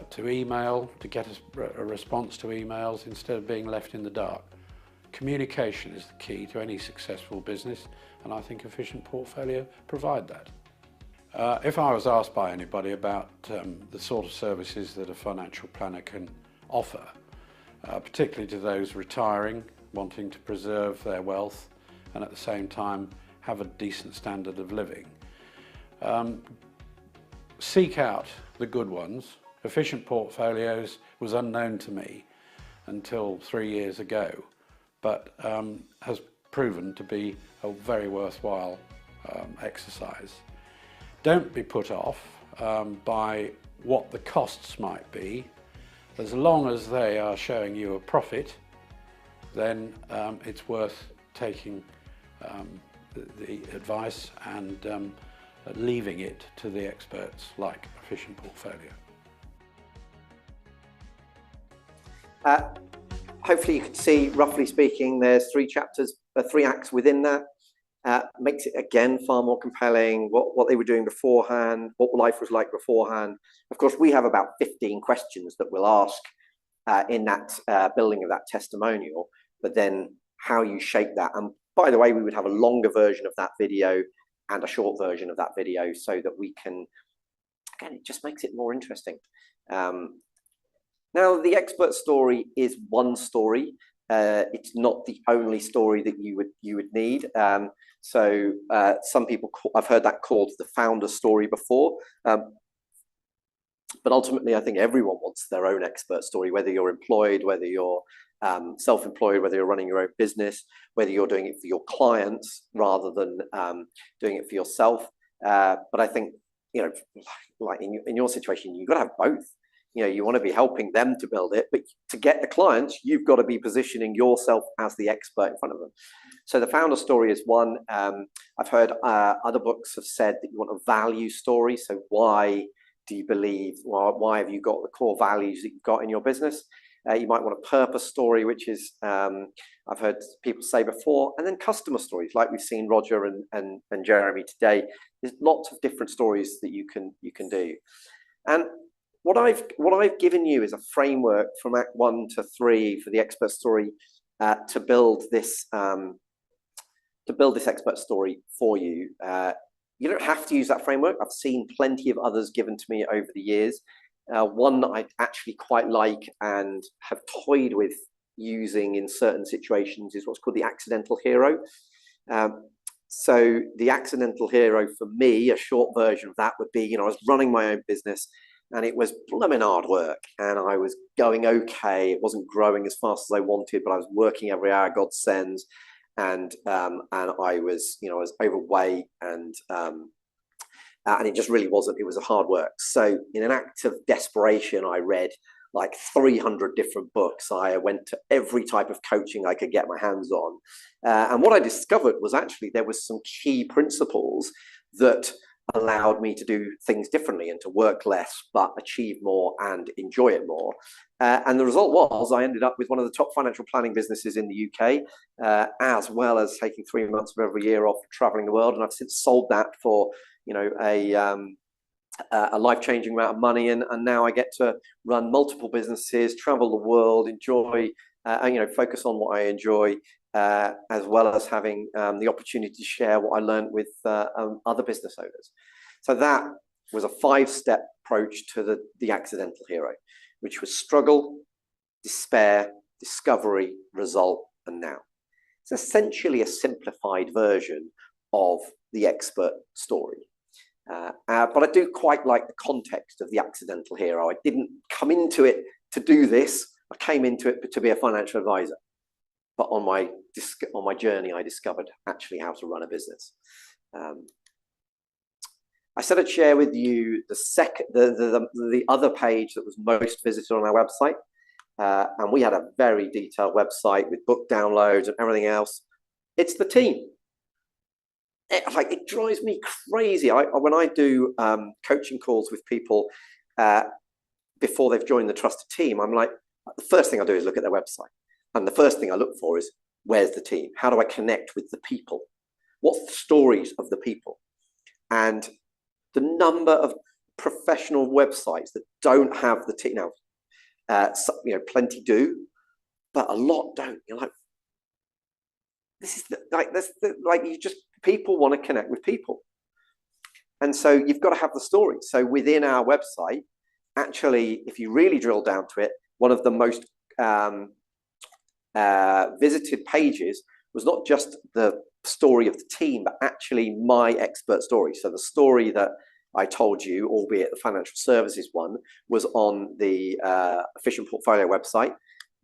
to email, to get a response to emails instead of being left in the dark. Communication is the key to any successful business, and I think Efficient Portfolio provide that. If I was asked by anybody about the sort of services that a financial planner can offer, particularly to those retiring, wanting to preserve their wealth and at the same time have a decent standard of living, seek out the good ones. Efficient Portfolios was unknown to me until 3 years ago, but has proven to be a very worthwhile exercise. Don't be put off by what the costs might be. As long as they are showing you a profit, then it's worth taking the advice and leaving it to the experts like Efficient Portfolio. Hopefully you can see, roughly speaking, there's 3 chapters, 3 acts within that. Makes it, again, far more compelling, what they were doing beforehand, what life was like beforehand. Of course, we have about 15 questions that we'll ask in that building of that testimonial, but then how you shape that. And by the way, we would have a longer version of that video and a short version of that video so that we can, again, it just makes it more interesting. Now, the expert story is one story. It's not the only story that you would need. So some people, I've heard that called the founder story before. But ultimately, I think everyone wants their own expert story, whether you're employed, whether you're self-employed, whether you're running your own business, whether you're doing it for your clients rather than doing it for yourself. But I think, like in your situation, you've got to have both. You want to be helping them to build it, but to get the clients, you've got to be positioning yourself as the expert in front of them. So the founder story is one. I've heard other books have said that you want a value story. So why do you believe, why have you got the core values that you've got in your business? You might want a purpose story, which is, I've heard people say before, and then customer stories, like we've seen Roger and Jeremy today. There's lots of different stories that you can do. And what I've given you is a framework from Act 1 to 3 for the expert story to build this expert story for you. You don't have to use that framework. I've seen plenty of others given to me over the years. One that I actually quite like and have toyed with using in certain situations is what's called the accidental hero. So the accidental hero for me, a short version of that would be, I was running my own business and it was blooming hard work and I was going okay. It wasn't growing as fast as I wanted, but I was working every hour God sends. And I was, I was overweight and it just really wasn't, it was a hard work. So in an act of desperation, I read like 300 different books. I went to every type of coaching I could get my hands on. And what I discovered was actually there was some key principles that allowed me to do things differently and to work less, but achieve more and enjoy it more. And the result was I ended up with one of the top financial planning businesses in the UK, as well as taking 3 months of every year off traveling the world. And I've since sold that for, a life-changing amount of money. And now I get to run multiple businesses, travel the world, enjoy, focus on what I enjoy, as well as having the opportunity to share what I learned with other business owners. So that was a 5-step approach to the accidental hero, which was struggle, despair, discovery, result, and now. It's essentially a simplified version of the expert story. But I do quite like the context of the accidental hero. I didn't come into it to do this. I came into it to be a financial advisor. But on my journey, I discovered actually how to run a business. I said I'd share with you the other page that was most visited on our website. And we had a very detailed website with book downloads and everything else. It's the team. It drives me crazy. When I do coaching calls with people before they've joined the trusted team, I'm like, the first thing I do is look at their website. And the first thing I look for is, where's the team? How do I connect with the people? What's the stories of the people? And the number of professional websites that don't have the team now, plenty do, but a lot don't. You're like, people want to connect with people. And so you've got to have the story. So within our website, actually, if you really drill down to it, one of the most visited pages was not just the story of the team, but actually my expert story. So the story that I told you, albeit the financial services one, was on the Efficient Portfolio website.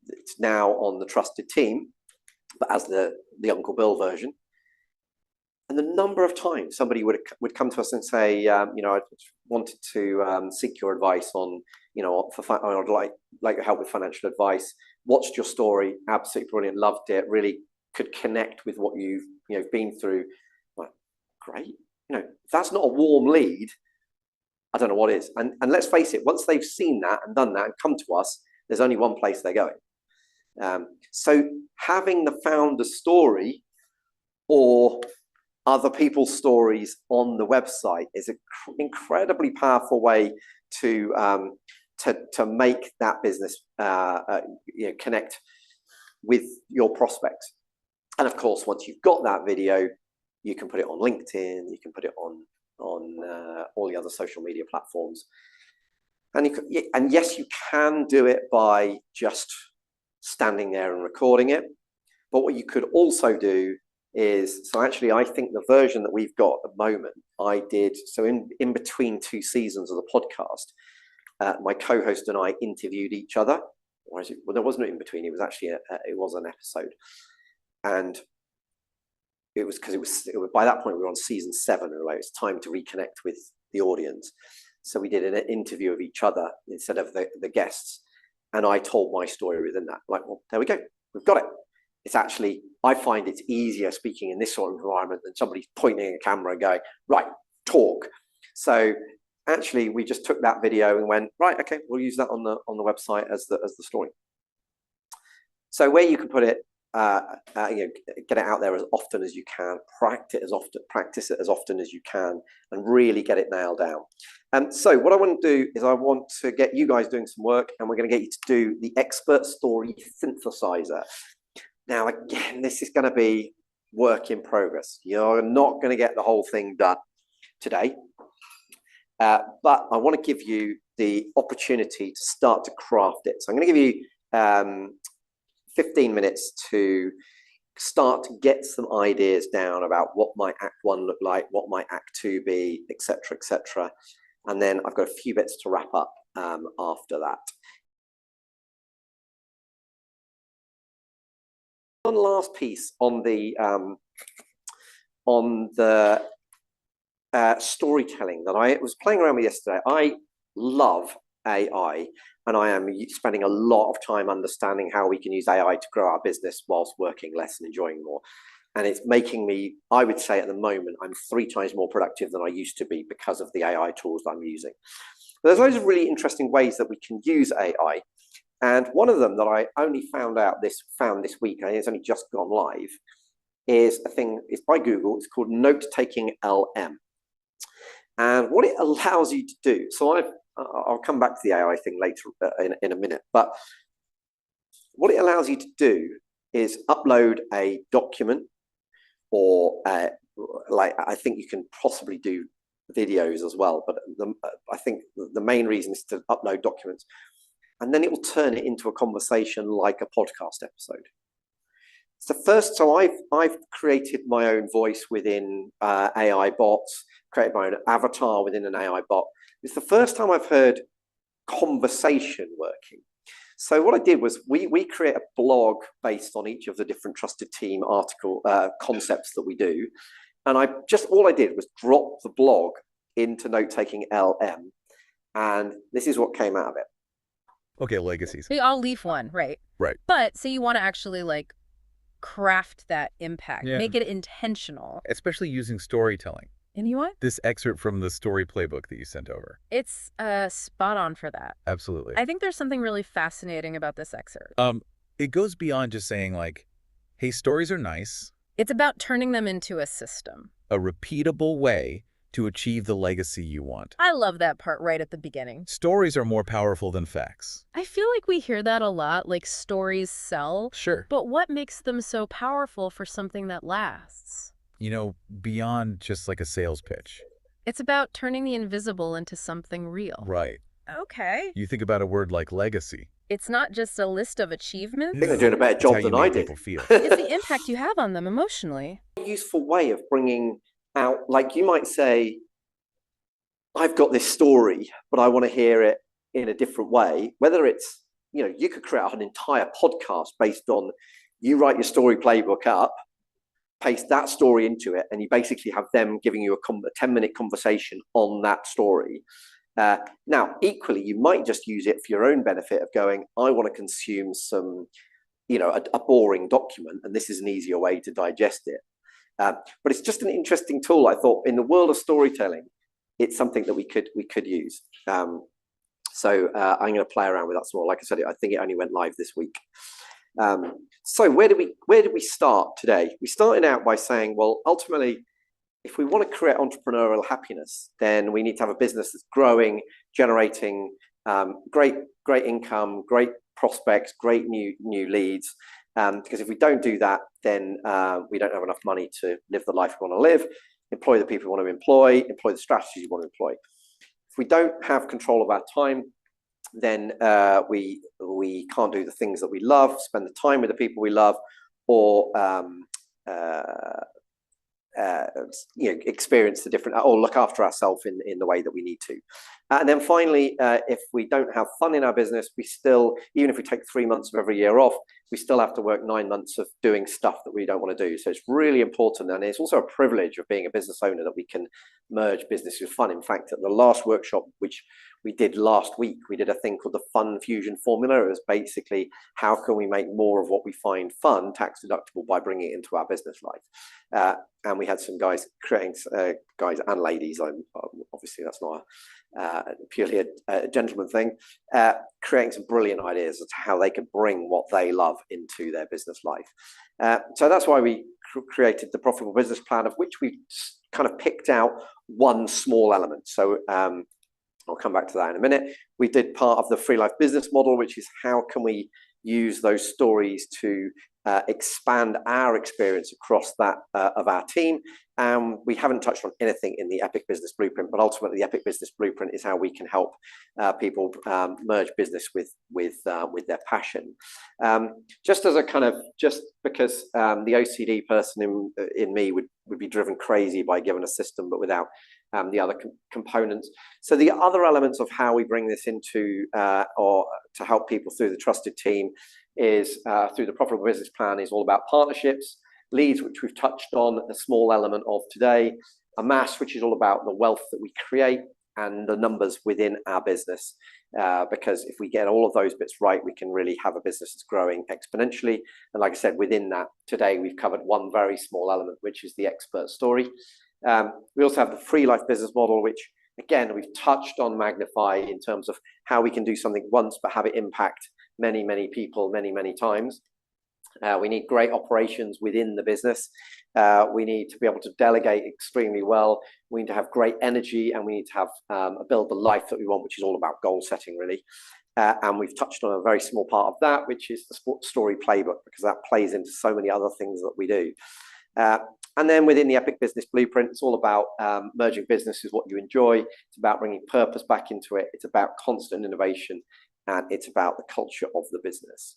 It's now on the Trusted Team, but as the Uncle Bill version. And the number of times somebody would come to us and say, I wanted to seek your advice on, I'd like your help with financial advice. Watched your story, absolutely brilliant, loved it, really could connect with what you've been through. Like, great. If that's not a warm lead, I don't know what is. And let's face it, once they've seen that and done that and come to us, there's only one place they're going. So having the founder story or other people's stories on the website is an incredibly powerful way to make that business connect with your prospects. And of course, once you've got that video, you can put it on LinkedIn, you can put it on all the other social media platforms. And and yes, you can do it by just standing there and recording it. But what you could also do is, so actually, I think the version that we've got at the moment, I did, so in between 2 seasons of the podcast, my co-host and I interviewed each other. Or well, there wasn't in between, it was actually, it was an episode. And it was because it was by that point we were on season 7, and like, it's time to reconnect with the audience. So we did an interview of each other instead of the guests. And I told my story within that. Like, well, there we go. We've got it. It's actually, I find it's easier speaking in this sort of environment than somebody pointing a camera and going, right, talk. So actually, we just took that video and went, right, okay, we'll use that on the website as the story. So where you can put it, get it out there as often as you can, practice it as often as you can, and really get it nailed down. And so what I want to do is I want to get you guys doing some work, and we're going to get you to do the expert story synthesizer. Now, again, this is going to be work in progress. You're not going to get the whole thing done today, but I want to give you the opportunity to start to craft it. So I'm going to give you 15 minutes to start to get some ideas down about what might Act 1 look like, what might Act 2 be, etc., etc. And then I've got a few bits to wrap up after that. One last piece on the storytelling that I was playing around with yesterday. I love AI, and I am spending a lot of time understanding how we can use AI to grow our business whilst working less and enjoying more. And it's making me, I would say at the moment, I'm 3 times more productive than I used to be because of the AI tools that I'm using. But there's loads of really interesting ways that we can use AI. And one of them that I only found this week, and it's only just gone live, is it's by Google. It's called Note-Taking LM. And what it allows you to do, so I'll come back to the AI thing later in a minute, but what it allows you to do is upload a document, or like I think you can possibly do videos as well, but I think the main reason is to upload documents, and then it will turn it into a conversation like a podcast episode. So I've created my own voice within AI bots, created my own avatar within an AI bot. It's the first time I've heard conversation working. So what I did was we create a blog based on each of the different Trusted Team article concepts that we do. And all I did was drop the blog into Note-Taking LM. And this is what came out of it. Okay, legacies. I'll leave one, right? Right. But say you want to actually like craft that impact, Yeah. make it intentional. Especially using storytelling. And you know what? This excerpt from the story playbook that you sent over. It's spot on for that. Absolutely. I think there's something really fascinating about this excerpt. It goes beyond just saying like, hey, stories are nice. It's about turning them into a system. A repeatable way to achieve the legacy you want. I love that part right at the beginning. Stories are more powerful than facts. I feel like we hear that a lot, like stories sell. Sure. But what makes them so powerful for something that lasts? You know, beyond just like a sales pitch. It's about turning the invisible into something real. Right. Okay. You think about a word like legacy. It's not just a list of achievements. I think they're doing a better It's how job you than I make did. people feel. It's the impact you have on them emotionally. A useful way of bringing out, like you might say, I've got this story, but I want to hear it in a different way. Whether it's, you could create an entire podcast based on, you write your story playbook up, paste that story into it, and you basically have them giving you a 10-minute conversation on that story. Now, equally, you might just use it for your own benefit of going, I want to consume some, a boring document, and this is an easier way to digest it. But it's just an interesting tool. I thought in the world of storytelling, it's something that we could use. So I'm going to play around with that some more. Like I said, I think it only went live this week. So where did we start today? We started out by saying, well, ultimately, if we want to create entrepreneurial happiness, then we need to have a business that's growing, generating great income, great prospects, great new leads. Because if we don't do that, then we don't have enough money to live the life we want to live, employ the people we want to employ the strategies we want to employ. If we don't have control of our time, then we can't do the things that we love, spend the time with the people we love, or experience the different, or look after ourselves in the way that we need to. And then finally, if we don't have fun in our business, we still, even if we take 3 months of every year off, we still have to work 9 months of doing stuff that we don't want to do. So it's really important, and it's also a privilege of being a business owner that we can merge business with fun. In fact, at the last workshop, which we did last week, we did a thing called the Fun Fusion Formula. It was basically, how can we make more of what we find fun tax deductible by bringing it into our business life? And we had some guys creating, guys and ladies, obviously that's not purely a gentleman thing, creating some brilliant ideas as to how they could bring what they love into their business life. So that's why we created the Profitable Business Plan, of which we kind of picked out one small element. So I'll come back to that in a minute. We did part of the Free Life business model, which is how can we use those stories to expand our experience across that of our team. We haven't touched on anything in the Epic Business Blueprint, but ultimately the Epic Business Blueprint is how we can help people merge business with their passion. Just as a kind of, just because the OCD person in me would be driven crazy by giving a system, but without the other components. So the other elements of how we bring this into or to help people through the trusted team is through the Profitable Business Plan is all about partnerships, leads, which we've touched on a small element of today, amass, which is all about the wealth that we create, and the numbers within our business. Because if we get all of those bits right, we can really have a business that's growing exponentially. And like I said, within that, today we've covered one very small element, which is the expert story. We also have the Free Life business model, which again, we've touched on Magnify in terms of how we can do something once, but have it impact many, many people, many, many times. We need great operations within the business. We need to be able to delegate extremely well. We need to have great energy, and we need to have build the life that we want, which is all about goal setting, really. And we've touched on a very small part of that, which is the story playbook, because that plays into so many other things that we do. And then within the Epic Business Blueprint, it's all about merging business with what you enjoy. It's about bringing purpose back into it. It's about constant innovation, and it's about the culture of the business.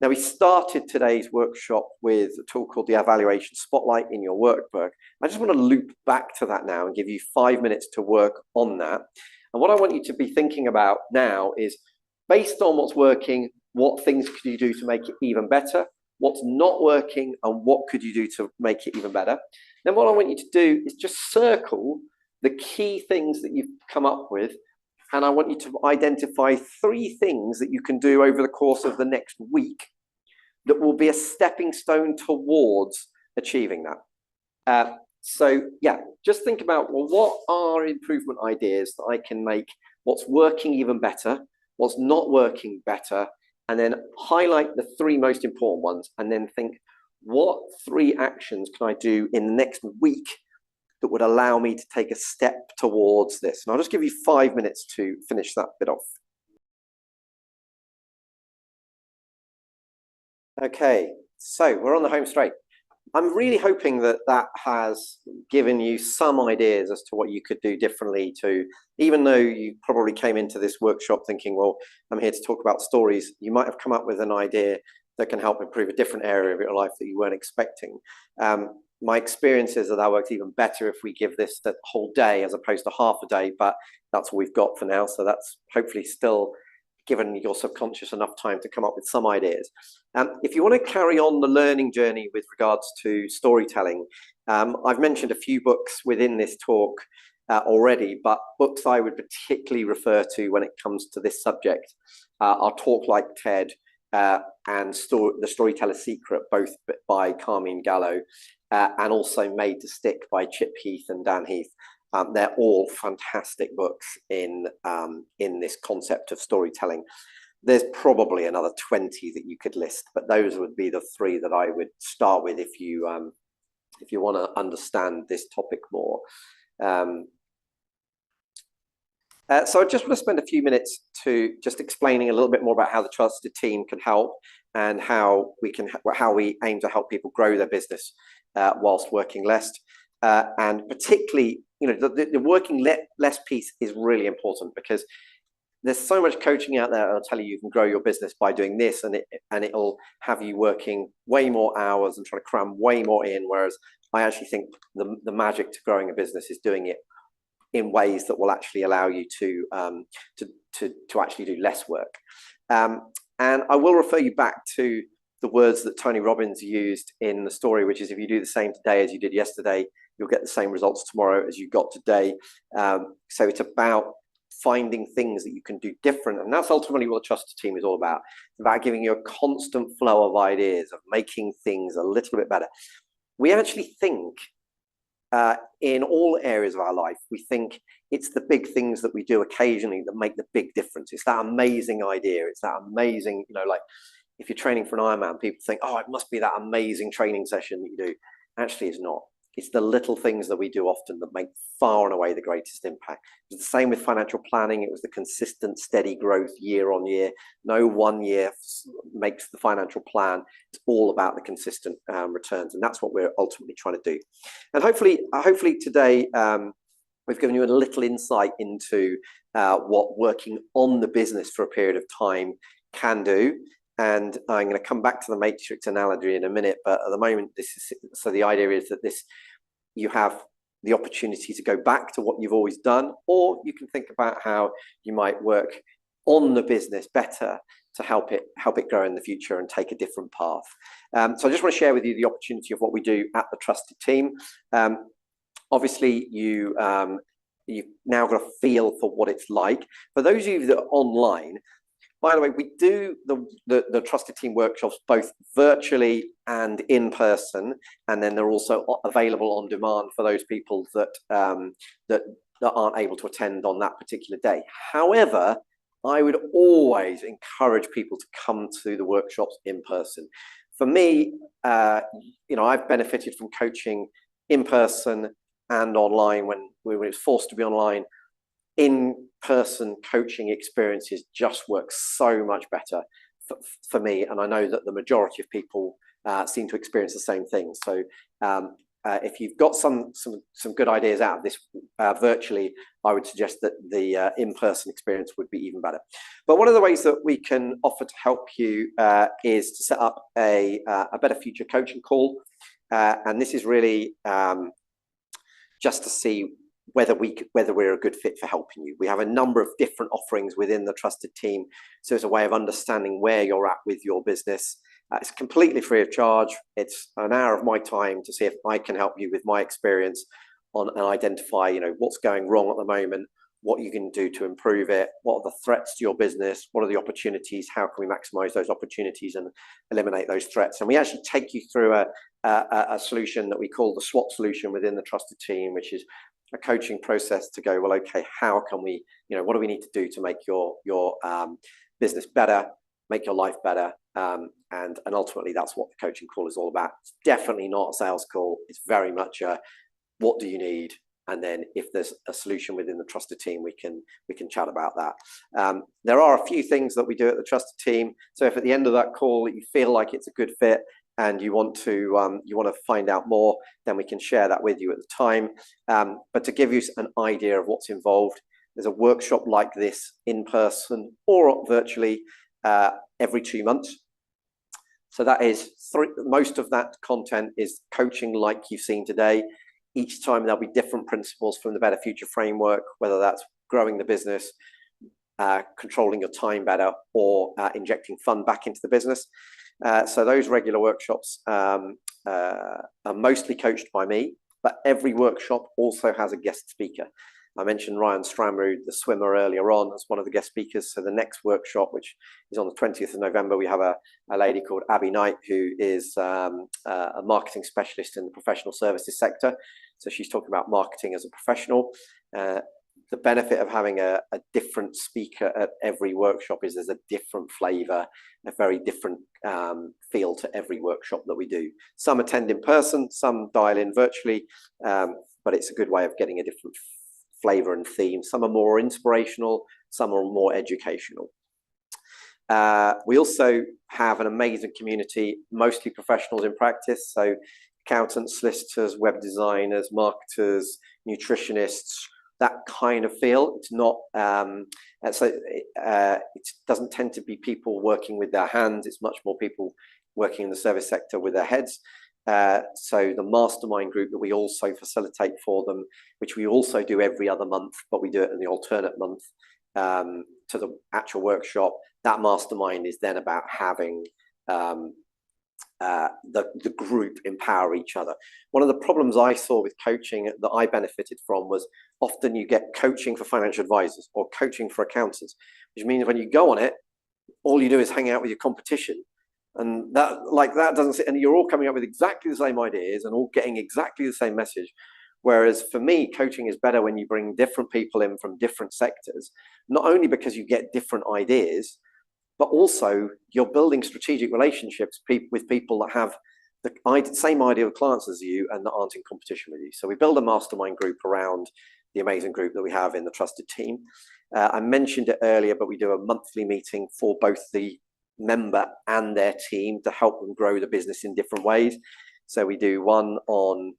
Now, we started today's workshop with a tool called the Evaluation Spotlight in your workbook. I just want to loop back to that now and give you 5 minutes to work on that. And what I want you to be thinking about now is, based on what's working, what things could you do to make it even better? What's not working, and what could you do to make it even better? Then what I want you to do is just circle the key things that you've come up with, and I want you to identify 3 things that you can do over the course of the next week that will be a stepping stone towards achieving that. So yeah, just think about, well, what are improvement ideas that I can make what's working even better, what's not working better, and then highlight the 3 most important ones, and then think, what 3 actions can I do in the next week that would allow me to take a step towards this? And I'll just give you 5 minutes to finish that bit off. Okay, so we're on the home straight. I'm really hoping that that has given you some ideas as to what you could do differently to, even though you probably came into this workshop thinking, well, I'm here to talk about stories, you might have come up with an idea that can help improve a different area of your life that you weren't expecting. My experience is that works even better if we give this the whole day as opposed to half a day, but that's all we've got for now. So that's hopefully still given your subconscious enough time to come up with some ideas. If you want to carry on the learning journey with regards to storytelling, I've mentioned a few books within this talk already, but books I would particularly refer to when it comes to this subject are Talk Like TED and The Storyteller's Secret, both by Carmine Gallo, and also Made to Stick by Chip Heath and Dan Heath. They're all fantastic books in this concept of storytelling. There's probably another 20 that you could list, but those would be the 3 that I would start with if you want to understand this topic more. So I just want to spend a few minutes to just explaining a little bit more about how the trusted team can help, and how we aim to help people grow their business whilst working less. And particularly, the working less piece is really important, because there's so much coaching out there that'll tell you can grow your business by doing this, and it'll have you working way more hours and trying to cram way more in. Whereas I actually think the magic to growing a business is doing it in ways that will actually allow you to actually do less work. And I will refer you back to the words that Tony Robbins used in the story, which is, if you do the same today as you did yesterday, you'll get the same results tomorrow as you got today. So it's about finding things that you can do different. And that's ultimately what the Trusted Team is all about. It's about giving you a constant flow of ideas, of making things a little bit better. We actually think in all areas of our life, we think it's the big things that we do occasionally that make the big difference. It's that amazing idea. It's that amazing, like if you're training for an Ironman, people think, oh, it must be that amazing training session that you do. Actually, it's not. It's the little things that we do often that make far and away the greatest impact. It's the same with financial planning. It was the consistent, steady growth year on year. No 1 year makes the financial plan. It's all about the consistent returns. And that's what we're ultimately trying to do. And hopefully today, we've given you a little insight into what working on the business for a period of time can do. And I'm going to come back to the matrix analogy in a minute, but at the moment, so the idea is that you have the opportunity to go back to what you've always done, or you can think about how you might work on the business better to help it grow in the future and take a different path. So I just want to share with you the opportunity of what we do at the Trusted Team. Obviously, you've now got a feel for what it's like. For those of you that are online, by the way, we do the Trusted Team workshops both virtually and in person, and then they're also available on demand for those people that aren't able to attend on that particular day. However, I would always encourage people to come to the workshops in person. For me, I've benefited from coaching in person and online when we were forced to be online. In-person coaching experiences just work so much better for me, and I know that the majority of people seem to experience the same thing. So if you've got some good ideas out of this virtually, I would suggest that the in-person experience would be even better. But one of the ways that we can offer to help you is to set up a Better Future coaching call, and this is really just to see whether we're a good fit for helping you. We have a number of different offerings within the Trusted Team, so it's a way of understanding where you're at with your business. It's completely free of charge. It's an hour of my time to see if I can help you with my experience and identify, what's going wrong at the moment, what you can do to improve it, what are the threats to your business, what are the opportunities, how can we maximize those opportunities and eliminate those threats. And we actually take you through a solution that we call the SWOT solution within the Trusted Team, which is a coaching process to go, well, okay, how can we, what do we need to do to make your business better, make your life better, and ultimately that's what the coaching call is all about. It's definitely not a sales call. It's very much a what do you need, and then if there's a solution within the Trusted Team, we can chat about that. There are a few things that we do at the Trusted Team. So if at the end of that call you feel like it's a good fit and you want to find out more, then we can share that with you at the time. But to give you an idea of what's involved, there's a workshop like this in person or virtually every 2 months. So that is most of that content is coaching like you've seen today. Each time there'll be different principles from the Better Future framework, whether that's growing the business, controlling your time better, or injecting fun back into the business. So those regular workshops are mostly coached by me, but every workshop also has a guest speaker. I mentioned Ryan Stramrud, the swimmer, earlier on as one of the guest speakers. So the next workshop, which is on the 20th of November, we have a lady called Abby Knight, who is a marketing specialist in the professional services sector. So she's talking about marketing as a professional. The benefit of having a different speaker at every workshop is there's a different flavor, a very different feel to every workshop that we do. Some attend in person, some dial in virtually, but it's a good way of getting a different flavor and theme. Some are more inspirational, some are more educational. We also have an amazing community, mostly professionals in practice. So accountants, solicitors, web designers, marketers, nutritionists, that kind of feel. It's not, it doesn't tend to be people working with their hands. It's much more people working in the service sector with their heads. So the mastermind group that we also facilitate for them, which we also do every other month, but we do it in the alternate month to the actual workshop. That mastermind is then about having the group empower each other. One of the problems I saw with coaching that I benefited from was often you get coaching for financial advisors or coaching for accountants, which means when you go on it, all you do is hang out with your competition. And that doesn't sit, and you're all coming up with exactly the same ideas and all getting exactly the same message. Whereas for me, coaching is better when you bring different people in from different sectors, not only because you get different ideas, but also you're building strategic relationships with people that have the same ideal clients as you and that aren't in competition with you. So we build a mastermind group around the amazing group that we have in the Trusted Team. I mentioned it earlier, but we do a monthly meeting for both the member and their team to help them grow the business in different ways. So we do one on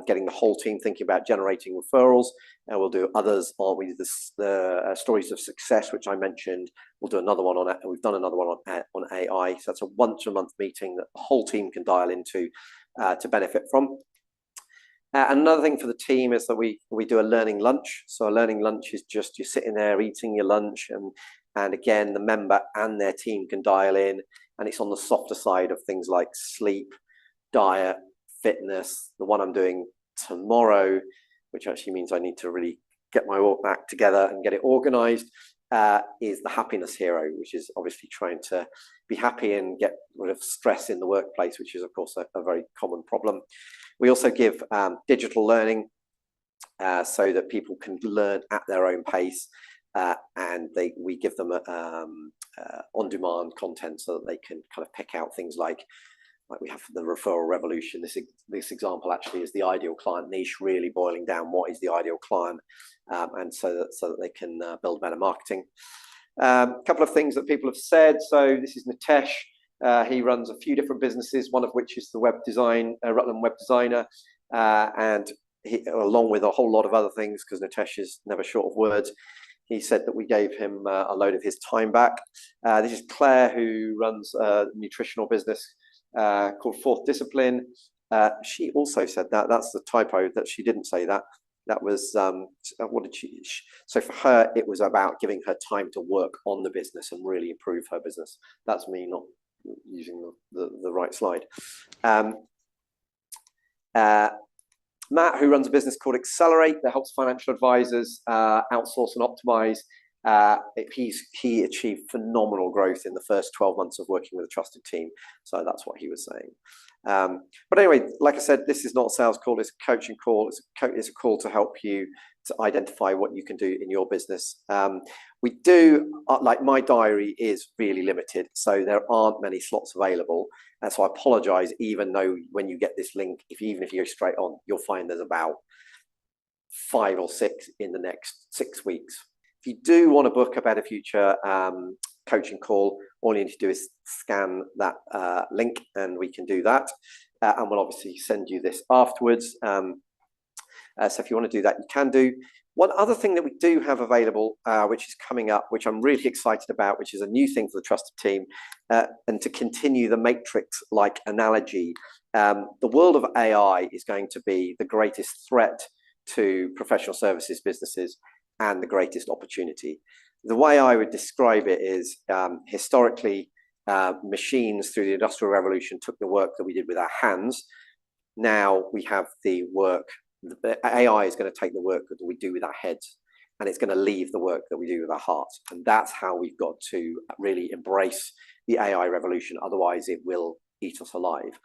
getting the whole team thinking about generating referrals, and we'll do others on the stories of success, which I mentioned. We'll do another one on it, and we've done another one on AI. So that's a once-a-month meeting that the whole team can dial into to benefit from. Another thing for the team is that we do a learning lunch. So a learning lunch is just you're sitting there eating your lunch, and again, the member and their team can dial in, and it's on the softer side of things like sleep, diet, fitness. The one I'm doing tomorrow, which actually means I need to really get my act together and get it organized, is the Happiness Hero, which is obviously trying to be happy and get rid of stress in the workplace, which is, of course, a very common problem. We also give digital learning so that people can learn at their own pace. And we give them on-demand content so that they can kind of pick out things like we have the referral revolution. This example actually is the ideal client niche, really boiling down what is the ideal client, and so that they can build better marketing. A couple of things that people have said. So this is Nitesh. He runs a few different businesses, one of which is the web design, Rutland Web Designer, and he, along with a whole lot of other things, because Nitesh is never short of words. He said that we gave him a load of his time back. This is Claire, who runs a nutritional business called Fourth Discipline. She also said that. That's the typo, that she didn't say that. That was, what did she? So for her, it was about giving her time to work on the business and really improve her business. That's me not using the right slide. Matt, who runs a business called Accelerate that helps financial advisors outsource and optimize. He achieved phenomenal growth in the first 12 months of working with a Trusted Team. So that's what he was saying. But anyway, like I said, this is not a sales call, it's a coaching call. It's a call to help you to identify what you can do in your business. We do, like my diary is really limited, so there aren't many slots available. And so I apologize, even though when you get this link, even if you go straight on, you'll find there's about 5 or 6 in the next 6 weeks. If you do want to book a Better Future coaching call, all you need to do is scan that link and we can do that. And we'll obviously send you this afterwards. So if you want to do that, you can do. One other thing that we do have available, which is coming up, which I'm really excited about, which is a new thing for the Trusted Team, and to continue the Matrix-like analogy, the world of AI is going to be the greatest threat to professional services businesses and the greatest opportunity. The way I would describe it is historically, machines through the Industrial Revolution took the work that we did with our hands. Now we have the work. The AI is going to take the work that we do with our heads, and it's going to leave the work that we do with our hearts. And that's how we've got to really embrace the AI revolution. Otherwise, it will eat us alive.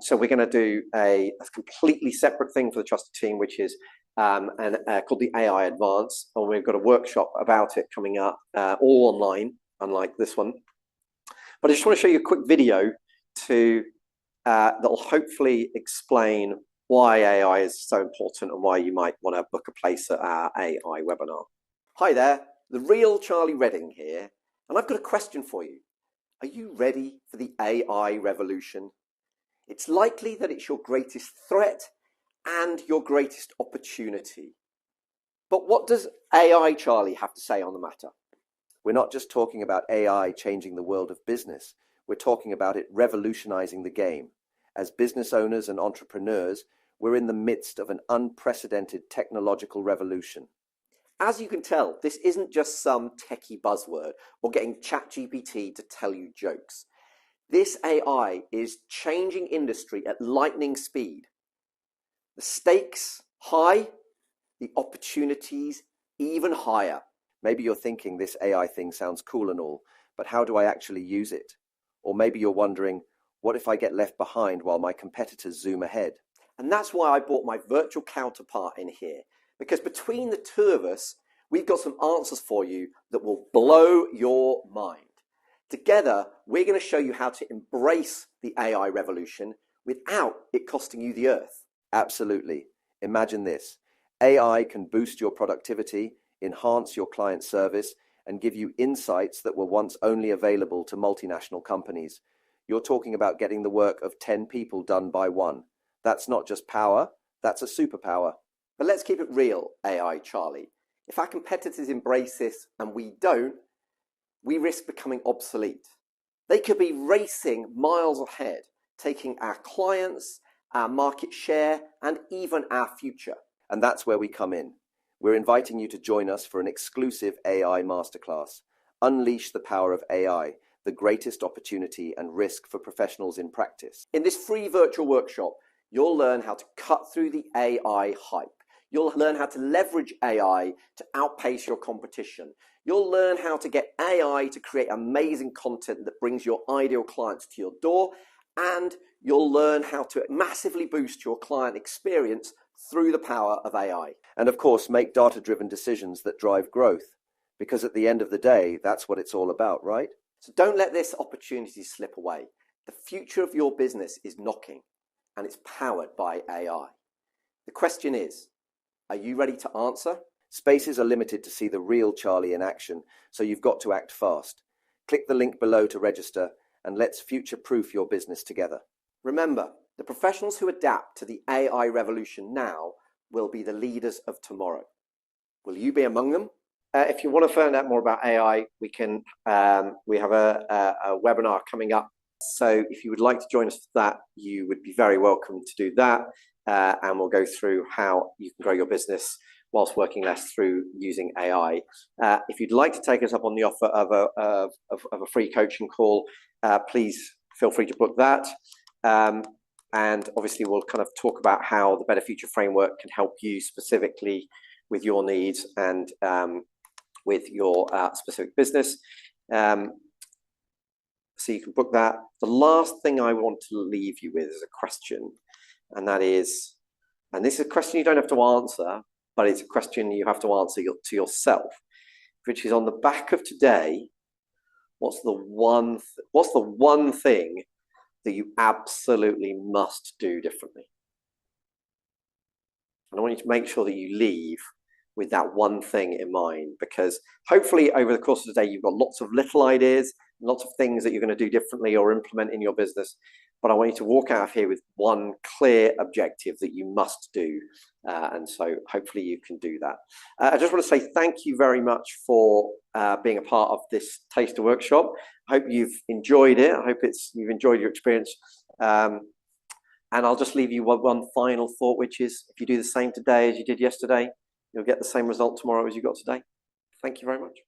So we're going to do a completely separate thing for the Trusted Team, which is called the AI Advance. And we've got a workshop about it coming up, all online, unlike this one. But I just want to show you a quick video that'll hopefully explain why AI is so important and why you might want to book a place at our AI webinar. Hi there, the real Charlie Redding here, and I've got a question for you. Are you ready for the AI revolution? It's likely that it's your greatest threat and your greatest opportunity. But what does AI Charlie have to say on the matter? We're not just talking about AI changing the world of business. We're talking about it revolutionizing the game. As business owners and entrepreneurs, we're in the midst of an unprecedented technological revolution. As you can tell, this isn't just some techie buzzword or getting ChatGPT to tell you jokes. This AI is changing industry at lightning speed. The stakes high, the opportunities even higher. Maybe you're thinking this AI thing sounds cool and all, but how do I actually use it? Or maybe you're wondering, what if I get left behind while my competitors zoom ahead? And that's why I brought my virtual counterpart in here, because between the two of us, we've got some answers for you that will blow your mind. Together, we're going to show you how to embrace the AI revolution without it costing you the earth. Absolutely. Imagine this. AI can boost your productivity, enhance your client service, and give you insights that were once only available to multinational companies. You're talking about getting the work of 10 people done by one. That's not just power, that's a superpower. But let's keep it real, AI Charlie. If our competitors embrace this and we don't, we risk becoming obsolete. They could be racing miles ahead, taking our clients, our market share, and even our future. And that's where we come in. We're inviting you to join us for an exclusive AI masterclass. Unleash the power of AI, the greatest opportunity and risk for professionals in practice. In this free virtual workshop, you'll learn how to cut through the AI hype. You'll learn how to leverage AI to outpace your competition. You'll learn how to get AI to create amazing content that brings your ideal clients to your door, and you'll learn how to massively boost your client experience through the power of AI. And of course, make data-driven decisions that drive growth, because at the end of the day, that's what it's all about, right? So don't let this opportunity slip away. The future of your business is knocking, and it's powered by AI. The question is, are you ready to answer? Spaces are limited to see the real Charlie in action, so you've got to act fast. Click the link below to register, and let's future-proof your business together. Remember, the professionals who adapt to the AI revolution now will be the leaders of tomorrow. Will you be among them? If you want to find out more about AI, we have a webinar coming up. So if you would like to join us for that, you would be very welcome to do that. And we'll go through how you can grow your business whilst working less through using AI. If you'd like to take us up on the offer of a free coaching call, please feel free to book that. And obviously we'll kind of talk about how the Better Future Framework can help you specifically with your needs and with your specific business. So you can book that. The last thing I want to leave you with is a question, and that is, and this is a question you don't have to answer, but it's a question you have to answer to yourself, which is on the back of today, what's the one thing that you absolutely must do differently? And I want you to make sure that you leave with that one thing in mind, because hopefully over the course of the day, you've got lots of little ideas, lots of things that you're going to do differently or implement in your business. But I want you to walk out of here with one clear objective that you must do. And so hopefully you can do that. I just want to say thank you very much for being a part of this taster workshop. I hope you've enjoyed it. I hope you've enjoyed your experience. And I'll just leave you one final thought, which is if you do the same today as you did yesterday, you'll get the same result tomorrow as you got today. Thank you very much.